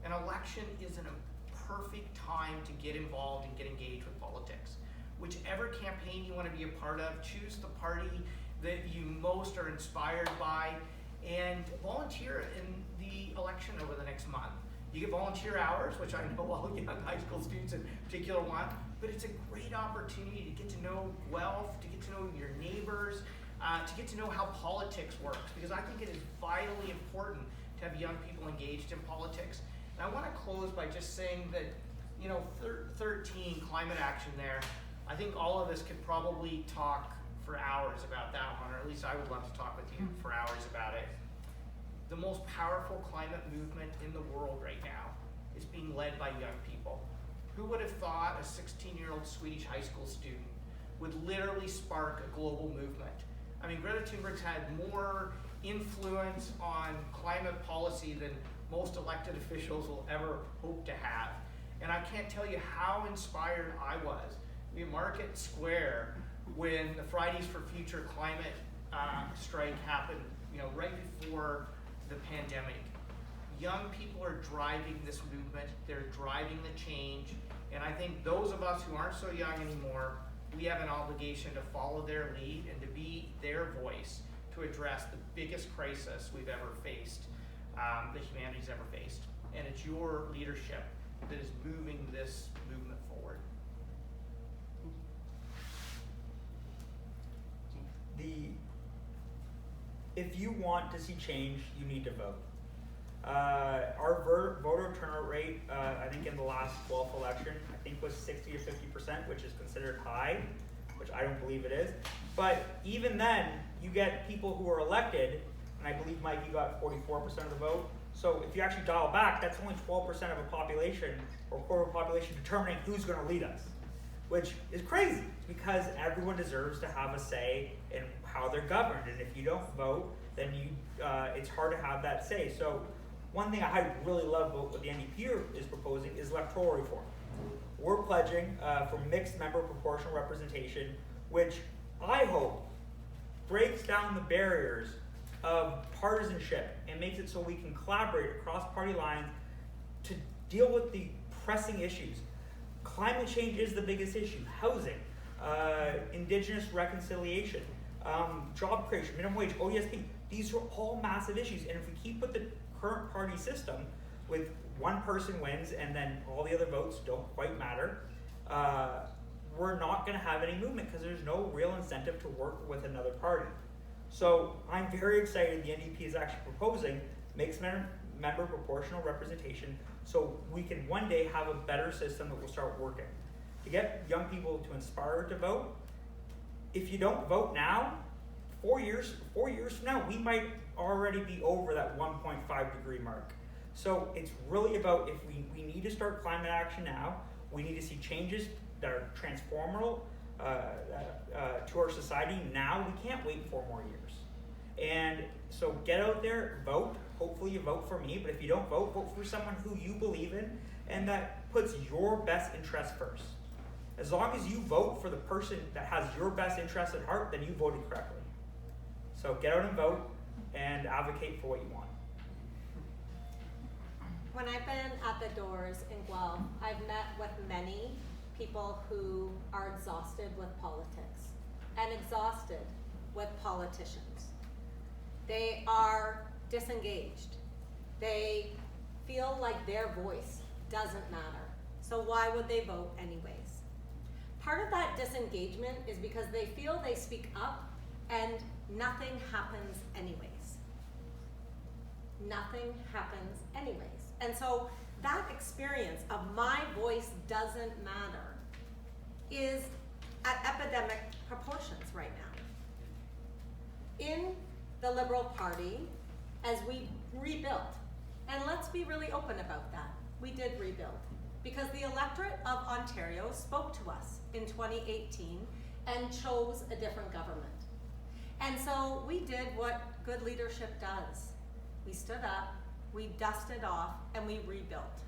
an election isn't a perfect time to get involved and get engaged with politics. Whichever campaign you want to be a part of, choose the party that you most are inspired by, and volunteer in the election over the next month. You get volunteer hours, which I know all young high school students in particular want, but but it's a great opportunity to get to know Guelph, to get to know your neighbors, to get to know how politics works, because I think it is vitally important to have young people engaged in politics. And I want to close by just saying that, 13 climate action there, I think all of us could probably talk for hours about that one, or at least I would love to talk with you for hours about it. The most powerful climate movement in the world right now is being led by young people. Who would have thought a 16-year-old Swedish high school student would literally spark a global movement? I mean, Greta Thunberg's had more influence on climate policy than most elected officials will ever hope to have. And I can't tell you how inspired I was in Market Square when the Fridays for Future climate strike happened, right before the pandemic. Young people are driving this movement, they're driving the change, and I think those of us who aren't so young anymore, we have an obligation to follow their lead and to be their voice to address the biggest crisis we've ever faced, that humanity's ever faced. And it's your leadership that is moving this movement forward. If you want to see change, you need to vote. Our voter turnout rate, I think in the last Guelph election, I think was 60 or 50%, which is considered high, which I don't believe it is. But even then, you get people who are elected, and I believe, Mike, you got 44% of the vote. So if you actually dial back, that's only 12% of a population, or quarter of a population, determining who's going to lead us, which is crazy, because everyone deserves to have a say in how they're governed. And if you don't vote, then it's hard to have that say. So one thing I really love about what the NDP is proposing is electoral reform. We're pledging for mixed member proportional representation, which I hope breaks down the barriers of partisanship and makes it so we can collaborate across party lines to deal with the pressing issues. Climate change is the biggest issue. Housing, Indigenous reconciliation, job creation, minimum wage, OESP. These are all massive issues. And if we keep with the current party system with one person wins and then all the other votes don't quite matter, we're not going to have any movement because there's no real incentive to work with another party. So I'm very excited the NDP is actually proposing mixed member proportional representation so we can one day have a better system that will start working. To get young people to inspire to vote, if you don't vote now, 4 years from now, we might already be over that 1.5 degree mark. So it's really about if we need to start climate action now, we need to see changes that are transformational to our society now. We can't wait 4 more years. And so get out there, vote. Hopefully you vote for me, but if you don't vote, vote for someone who you believe in and that puts your best interest first. As long as you vote for the person that has your best interest at heart, then you voted correctly. So get out and vote and advocate for what you want. When I've been at the doors in Guelph, I've met with many people who are exhausted with politics and exhausted with politicians. They are disengaged. They feel like their voice doesn't matter. So why would they vote anyways? Part of that disengagement is because they feel they speak up and nothing happens anyways. Nothing happens anyways. And so that experience of my voice doesn't matter is at epidemic proportions right now. In the Liberal Party, as we rebuilt, and let's be really open about that, we did rebuild, because the electorate of Ontario spoke to us in 2018 and chose a different government. And so we did what good leadership does. We stood up, we dusted off, and we rebuilt.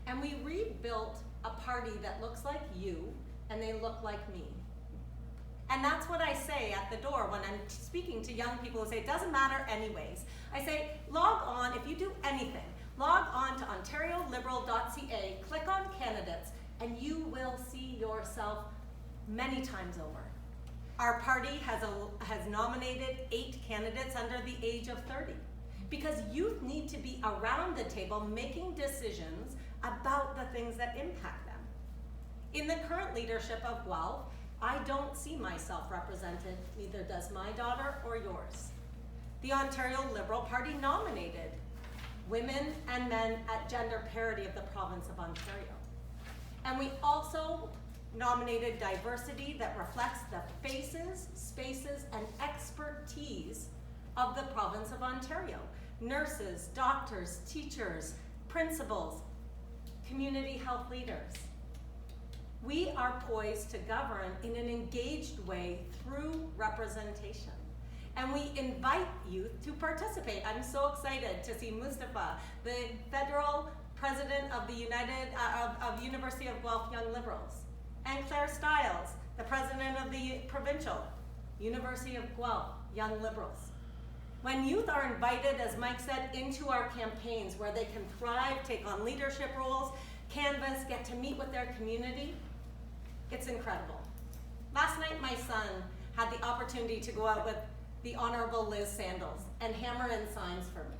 And we rebuilt a party that looks like you, and they look like me. And that's what I say at the door when I'm speaking to young people who say, it doesn't matter anyways. I say, log on, if you do anything, log on to OntarioLiberal.ca, click on candidates, and you will see yourself many times over. Our party has nominated 8 candidates under the age of 30. Because youth need to be around the table making decisions about the things that impact them. In the current leadership of Guelph, I don't see myself represented, neither does my daughter or yours. The Ontario Liberal Party nominated women and men at gender parity of the province of Ontario. And we also nominated diversity that reflects the faces, spaces, and expertise of the province of Ontario. Nurses, doctors, teachers, principals, community health leaders. We are poised to govern in an engaged way through representation. And we invite youth to participate. I'm so excited to see Mustafa, the federal president of the University of Guelph Young Liberals, and Claire Stiles, the president of the provincial University of Guelph Young Liberals. When youth are invited, as Mike said, into our campaigns where they can thrive, take on leadership roles, canvas, get to meet with their community, it's incredible. Last night, my son had the opportunity to go out with the Honorable Liz Sandals and hammer in signs for me.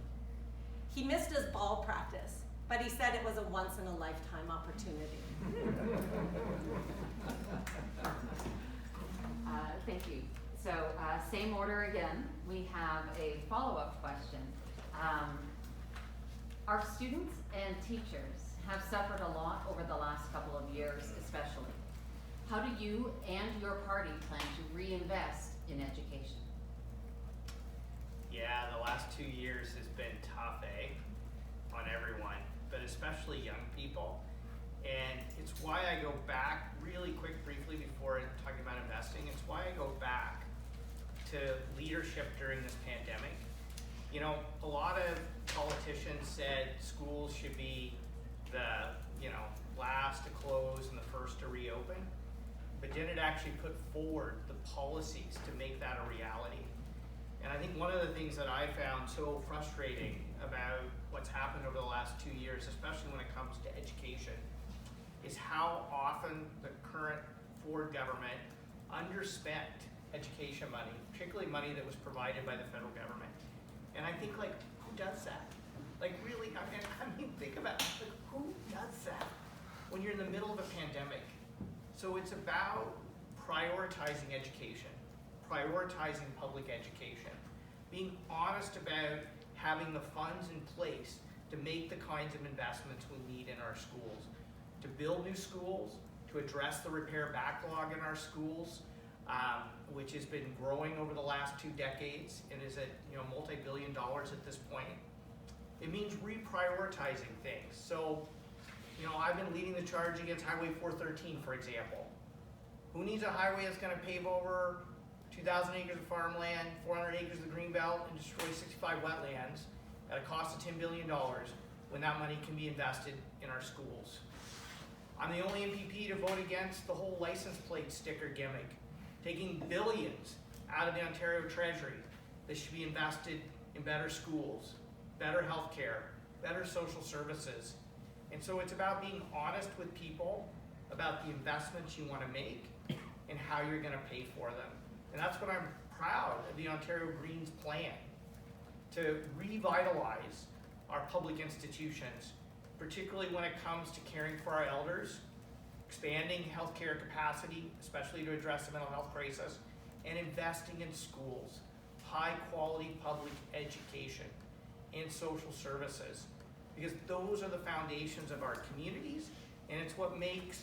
He missed his ball practice, but he said it was a once-in-a-lifetime opportunity. Thank you. So same order again. We have a follow-up question. Our students and teachers have suffered a lot over the last couple of years, especially. How do you and your party plan to reinvest in education? Yeah, the last 2 years has been tough, on everyone, but especially young people. And it's why I go back really quick, briefly, before talking about investing. It's why I go back to leadership during this pandemic. You know, a lot of politicians said schools should be the, last to close and the first to reopen, but didn't actually put forward the policies to make that a reality. And I think one of the things that I found so frustrating about what's happened over the last 2 years, especially when it comes to education, is how often the current Ford government underspent education money, particularly money that was provided by the federal government. And I think, who does that? Really, I mean, think about it. Who does that when you're in the middle of a pandemic? So it's about prioritizing education, prioritizing public education, being honest about having the funds in place to make the kinds of investments we need in our schools, to build new schools, to address the repair backlog in our schools, which has been growing over the last 2 decades and is at multi-billion dollars at this point. It means reprioritizing things. So, I've been leading the charge against Highway 413, for example. Who needs a highway that's going to pave over 2,000 acres of farmland, 400 acres of the greenbelt, and destroy 65 wetlands at a cost of $10 billion when that money can be invested in our schools? I'm the only MPP to vote against the whole license plate sticker gimmick, taking billions out of the Ontario Treasury that should be invested in better schools, better healthcare, better social services. And so it's about being honest with people about the investments you want to make and how you're going to pay for them. And that's what I'm proud of the Ontario Greens plan, to revitalize our public institutions, particularly when it comes to caring for our elders, expanding healthcare capacity, especially to address the mental health crisis, and investing in schools, high quality public education, and social services. Because those are the foundations of our communities, and it's what makes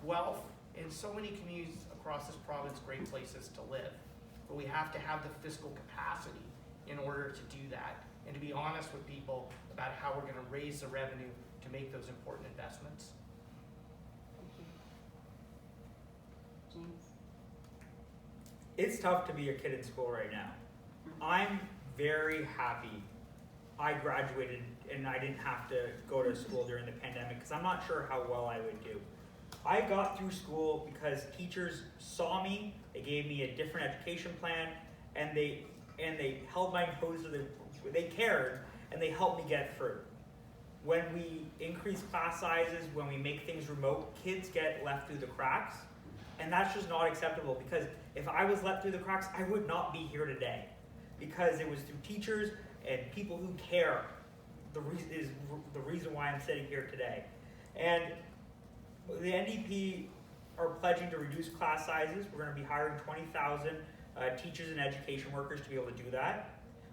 Guelph and so many communities across this province great places to live. But we have to have the fiscal capacity in order to do that, and to be honest with people about how we're going to raise the revenue to make those important investments. Thank you. James? It's tough to be a kid in school right now. I'm very happy I graduated and I didn't have to go to school during the pandemic, because I'm not sure how well I would do. I got through school because teachers saw me, they gave me a different education plan, and they held my nose to they cared, and they helped me get through. When we increase class sizes, when we make things remote, kids get left through the cracks, and that's just not acceptable, because if I was let through the cracks, I would not be here today, because it was through teachers and people who care the reason why I'm sitting here today. And the NDP are pledging to reduce class sizes. We're going to be hiring 20,000 teachers and education workers to be able to do that.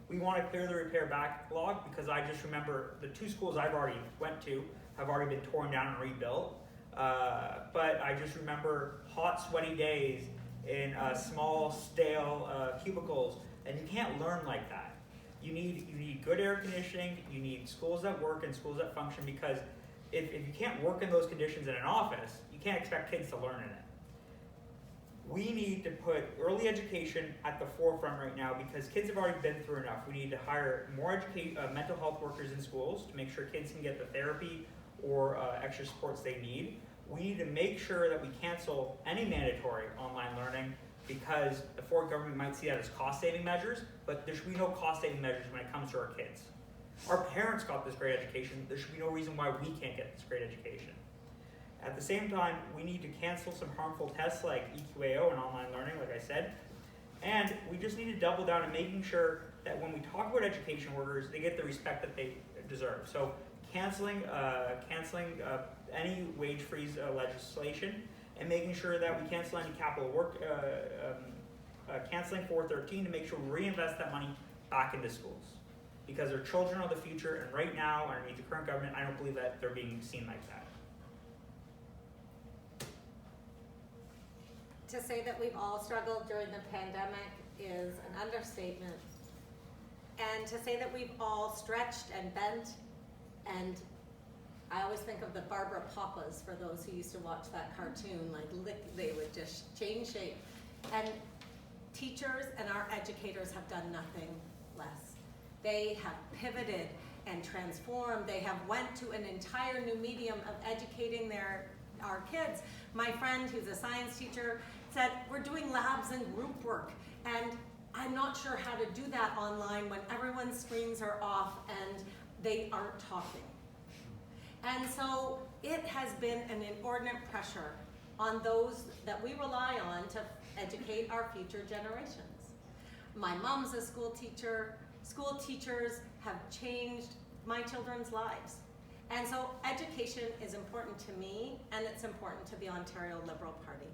We want to clear the repair backlog because I just remember the 2 schools I've already went to have already been torn down and rebuilt. But I just remember hot, sweaty days in small, stale cubicles, and you can't learn like that. You need good air conditioning, you need schools that work and schools that function, because if you can't work in those conditions in an office, you can't expect kids to learn in it. We need to put early education at the forefront right now because kids have already been through enough. We need to hire more mental health workers in schools to make sure kids can get the therapy or extra supports they need. We need to make sure that we cancel any mandatory online learning because the Ford government might see that as cost-saving measures, but there should be no cost-saving measures when it comes to our kids. Our parents got this great education. There should be no reason why we can't get this great education. At the same time, we need to cancel some harmful tests like EQAO and online learning, like I said. And we just need to double down on making sure that when we talk about education workers, they get the respect that they deserve. So canceling any wage freeze legislation, and making sure that we cancel any capital work, canceling 413 to make sure we reinvest that money back into schools. Because our children are the future, and right now, underneath the current government, I don't believe that they're being seen like that. To say that we've all struggled during the pandemic is an understatement. And to say that we've all stretched and bent, and I always think of the Barbara Papas for those who used to watch that cartoon, they would just change shape. And teachers and our educators have done nothing less. They have pivoted and transformed. They have went to an entire new medium of educating our kids. My friend, who's a science teacher, said, we're doing labs and group work, and I'm not sure how to do that online when everyone's screens are off and they aren't talking. And so it has been an inordinate pressure on those that we rely on to educate our future generations. My mom's a school teacher. School teachers have changed my children's lives. And so education is important to me, and it's important to the Ontario Liberal Party.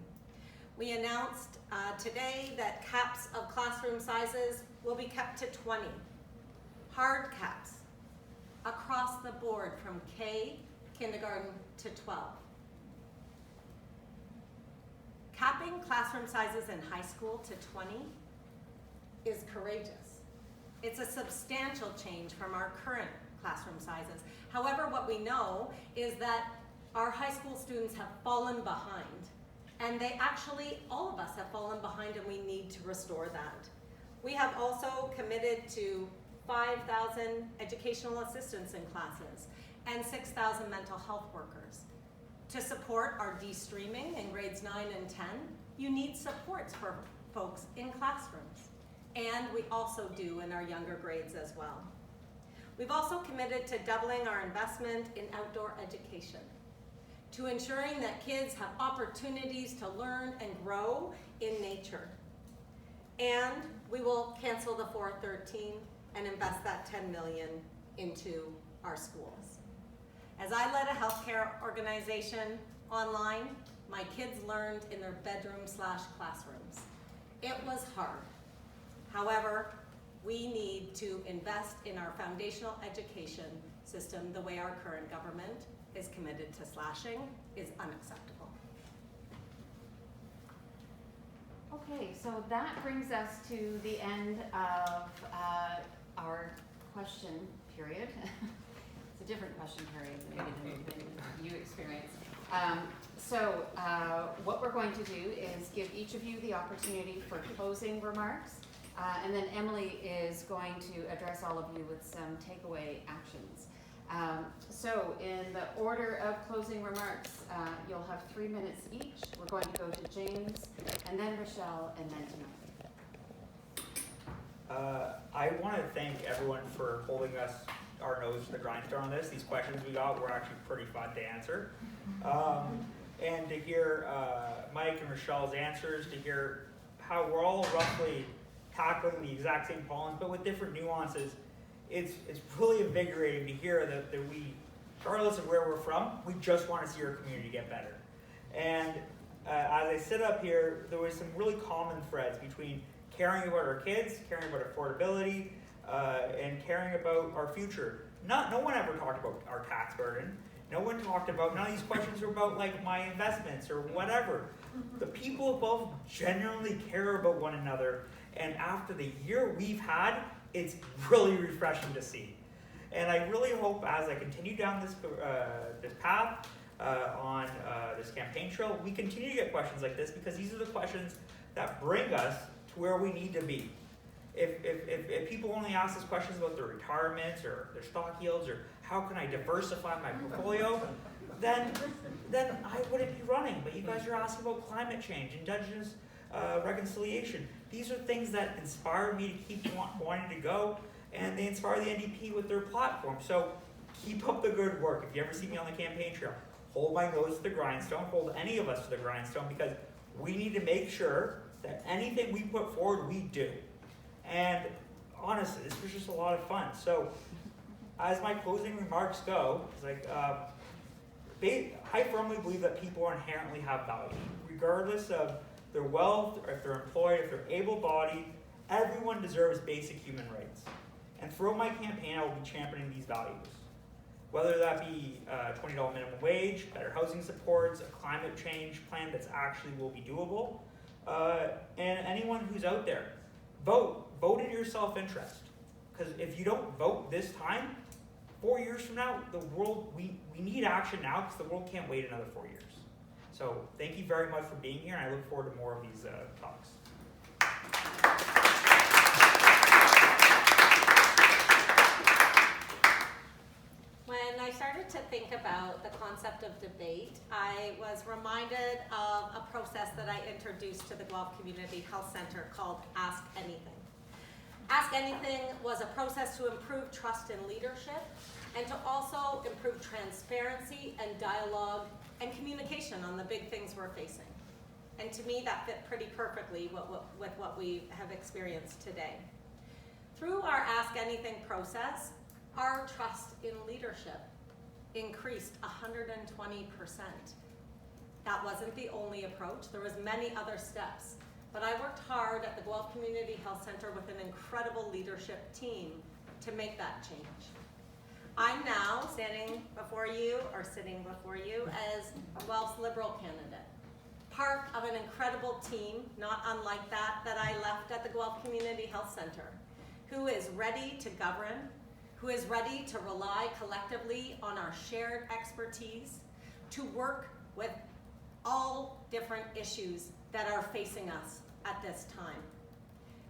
We announced today that caps of classroom sizes will be kept to 20. Hard caps across the board from kindergarten to 12. Capping classroom sizes in high school to 20 is courageous. It's a substantial change from our current classroom sizes. However, what we know is that our high school students have fallen behind, and all of us have fallen behind, and we need to restore that. We have also committed to 5,000 educational assistants in classes and 6,000 mental health workers. To support our de-streaming in grades 9 and 10, you need supports for folks in classrooms. And we also do in our younger grades as well. We've also committed to doubling our investment in outdoor education, to ensuring that kids have opportunities to learn and grow in nature. And we will cancel the 413 and invest that $10 million into our schools. As I led a healthcare organization online, my kids learned in their bedroom/classrooms. It was hard. However, we need to invest in our foundational education system the way our current government is committed to slashing is unacceptable. Okay, so that brings us to the end of our question period. It's a different question period maybe than you experienced. What we're going to do is give each of you the opportunity for closing remarks, and then Emily is going to address all of you with some takeaway actions. So in the order of closing remarks, you'll have 3 minutes each. We're going to go to James, and then Raechelle, and then Timothy. I want to thank everyone for holding our nose to the grindstone on this. These questions we got were actually pretty fun to answer. And to hear Mike and Raechelle's answers, to hear how we're all roughly tackling the exact same problems, but with different nuances, it's really invigorating to hear that we, regardless of where we're from, we just want to see our community get better. And as I sit up here, there was some really common threads between caring about our kids, caring about affordability, and caring about our future. No one ever talked about our tax burden. None of these questions were about like my investments or whatever. The people above genuinely care about one another, and after the year we've had, it's really refreshing to see. And I really hope as I continue down this path on this campaign trail, we continue to get questions like this, because these are the questions that bring us to where we need to be. If people only ask us questions about their retirements or their stock yields or how can I diversify my portfolio, then I wouldn't be running. But you guys are asking about climate change, Indigenous reconciliation. These are things that inspire me to keep wanting to go, and they inspire the NDP with their platform. So keep up the good work. If you ever see me on the campaign trail, hold my nose to the grindstone, hold any of us to the grindstone, because we need to make sure that anything we put forward, we do. And honestly, this was just a lot of fun. So as my closing remarks go, it's like, I firmly believe that people inherently have value, regardless of their wealth, or if they're employed, if they're able-bodied. Everyone deserves basic human rights. And throughout my campaign, I will be championing these values. Whether that be $20 minimum wage, better housing supports, a climate change plan that's actually will be doable, and anyone who's out there, vote in your self-interest. Because if you don't vote this time, 4 years from now, the world, we need action now, because the world can't wait another 4 years. So thank you very much for being here, and I look forward to more of these talks. When I started to think about the concept of debate, I was reminded of a process that I introduced to the Guelph Community Health Center called Ask Anything. Ask Anything was a process to improve trust in leadership and to also improve transparency and dialogue and communication on the big things we're facing. And to me, that fit pretty perfectly with what we have experienced today. Through our Ask Anything process, our trust in leadership increased 120%. That wasn't the only approach. There was many other steps. But I worked hard at the Guelph Community Health Center with an incredible leadership team to make that change. I'm now sitting before you as Guelph's Liberal candidate, part of an incredible team, not unlike that I left at the Guelph Community Health Center, who is ready to govern, who is ready to rely collectively on our shared expertise to work with all different issues that are facing us at this time.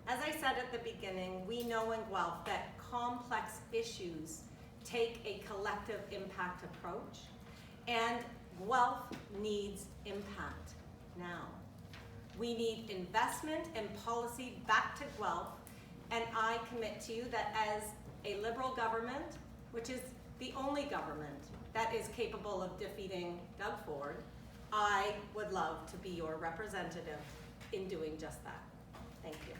As I said at the beginning, we know in Guelph that complex issues take a collective impact approach, and Guelph needs impact now. We need investment and policy back to Guelph, and I commit to you that as a Liberal government, which is the only government that is capable of defeating Doug Ford, I would love to be your representative in doing just that. Thank you.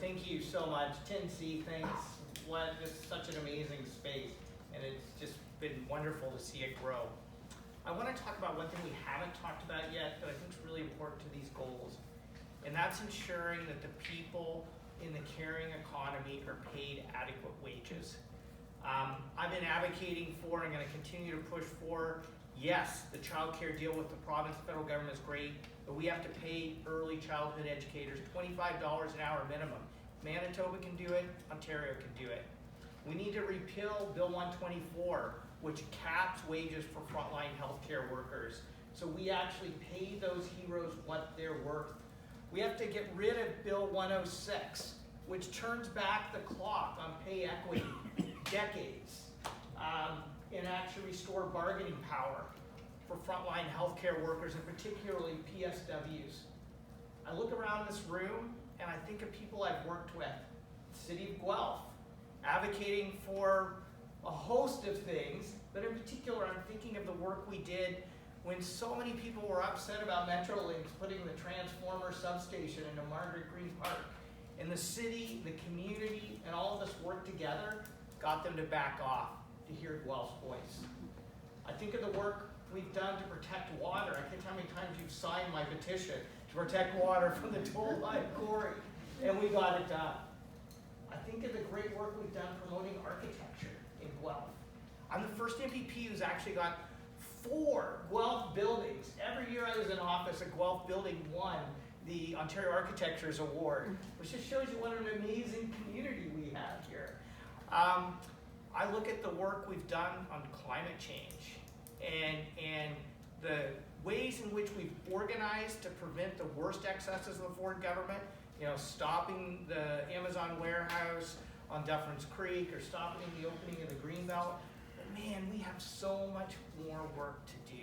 Thank you so much. 10C, thanks. What is such an amazing space, and it's just been wonderful to see it grow. I want to talk about one thing we haven't talked about yet that I think is really important to these goals, and that's ensuring that the people in the caring economy are paid adequate wages. I've been advocating for and going to continue to push for, yes, the child care deal with the province and federal government is great, but we have to pay early childhood educators $25 an hour minimum. Manitoba can do it, Ontario can do it. We need to repeal Bill 124, which caps wages for frontline healthcare workers, so we actually pay those heroes what they're worth. We have to get rid of Bill 106, which turns back the clock on pay equity decades, and actually restore bargaining power for frontline healthcare workers, and particularly PSWs. I look around this room and I think of people I've worked with, the City of Guelph, advocating for a host of things, but in particular I'm thinking of the work we did when so many people were upset about Metrolinx putting the transformer substation into Margaret Green Park. And the city, the community, and all of us worked together, got them to back off. to hear Guelph's voice. I think of the work we've done to protect water. I can't tell how many times you've signed my petition to protect water from the Toll Line Quarry, and we got it done. I think of the great work we've done promoting architecture in Guelph. I'm the first MPP who's actually got 4 Guelph buildings. Every year I was in office, a Guelph building won the Ontario Architectures Award, which just shows you what an amazing community we have here. I look at the work we've done on climate change and the ways in which we've organized to prevent the worst excesses of the Ford government, stopping the Amazon warehouse on Dufferins Creek or stopping the opening of the Greenbelt. But man, we have so much more work to do.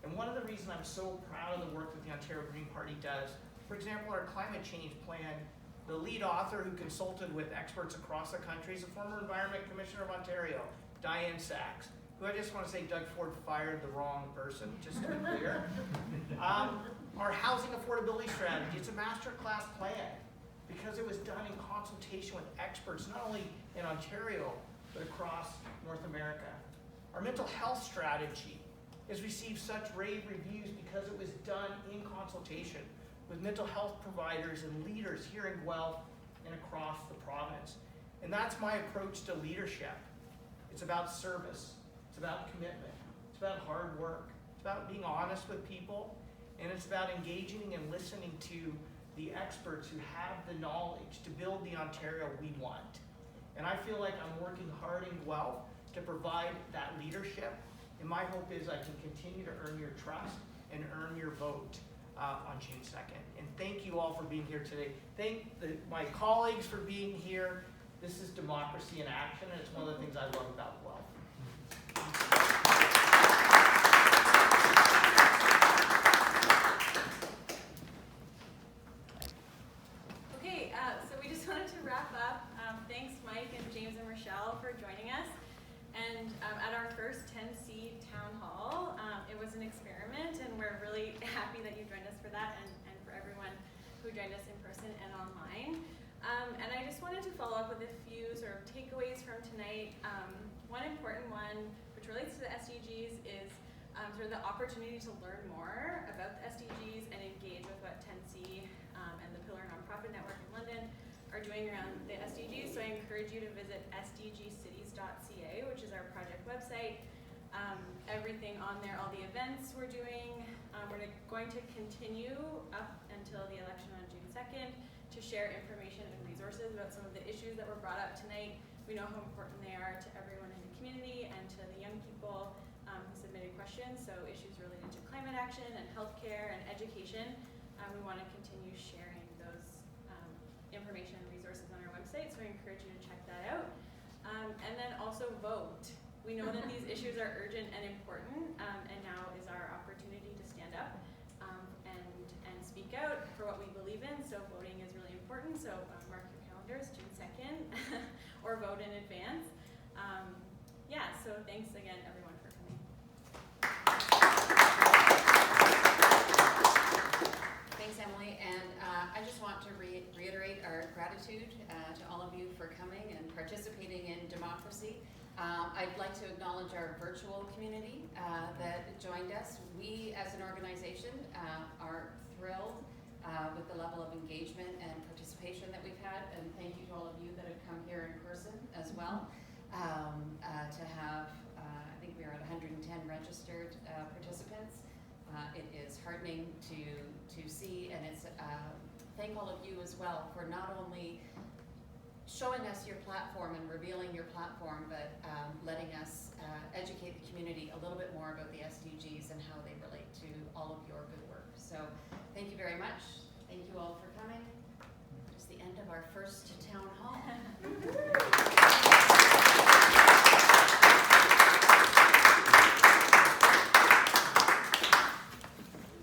And one of the reasons I'm so proud of the work that the Ontario Green Party does, for example, our climate change plan, the lead author who consulted with experts across the country is the former Environment Commissioner of Ontario, Diane Sachs, who I just want to say Doug Ford fired the wrong person, just to be clear. Our housing affordability strategy, it's a masterclass plan because it was done in consultation with experts, not only in Ontario, but across North America. Our mental health strategy has received such rave reviews because it was done in consultation with mental health providers and leaders here in Guelph and across the province. And that's my approach to leadership. It's about service, it's about commitment, it's about hard work, it's about being honest with people, and it's about engaging and listening to the experts who have the knowledge to build the Ontario we want. And I feel like I'm working hard in Guelph to provide that leadership. And my hope is I can continue to earn your trust and earn your vote on June 2nd. And thank you all for being here today. Thank my colleagues for being here. This is democracy in action, and it's one of the things I love about Guelph. Okay, so we just wanted to wrap up. Thanks, Mike and James and Raechelle, for joining us. And at our first 10C town hall, it was an experiment, and we're really happy that you joined us for that, and for everyone who joined us in person and online. And I just wanted to follow up with a few sort of takeaways from tonight. One important one, which relates to the SDGs, is sort of the opportunity to learn more about the SDGs and engage with what 10C and the Pillar Nonprofit Network in London are doing around the SDGs. So I encourage you to visit sdgcities.ca, which is our project website. Everything on there, all the events we're doing. We're going to continue up until the election on June 2nd to share information and resources about some of the issues that were brought up tonight. We know how important they are to everyone in the community and to the young people who submitted questions. So issues related to climate action and healthcare and education. We want to continue sharing those information and resources on our website, so I encourage you to check that out. And then also vote. We know that these issues are urgent and important, and now is our opportunity to stand up and speak out for what we believe in. So voting is really important, so mark your calendars, June 2nd, or vote in advance. Yeah, so thanks again everyone for coming. Thanks, Emily, and I just want to reiterate our gratitude to all of you for coming and participating in democracy. I'd like to acknowledge our virtual community that joined us. We, as an organization, are thrilled with the level of engagement and participation that we've had, and thank you to all of you that have come here in person as well. To have, I think we are at 110 registered participants. It is heartening to see, and it's thank all of you as well for not only showing us your platform and revealing your platform, but letting us educate the community a little bit more about the SDGs and how they relate to all of your good work. So thank you very much. Thank you all for coming. It's the end of our first town hall.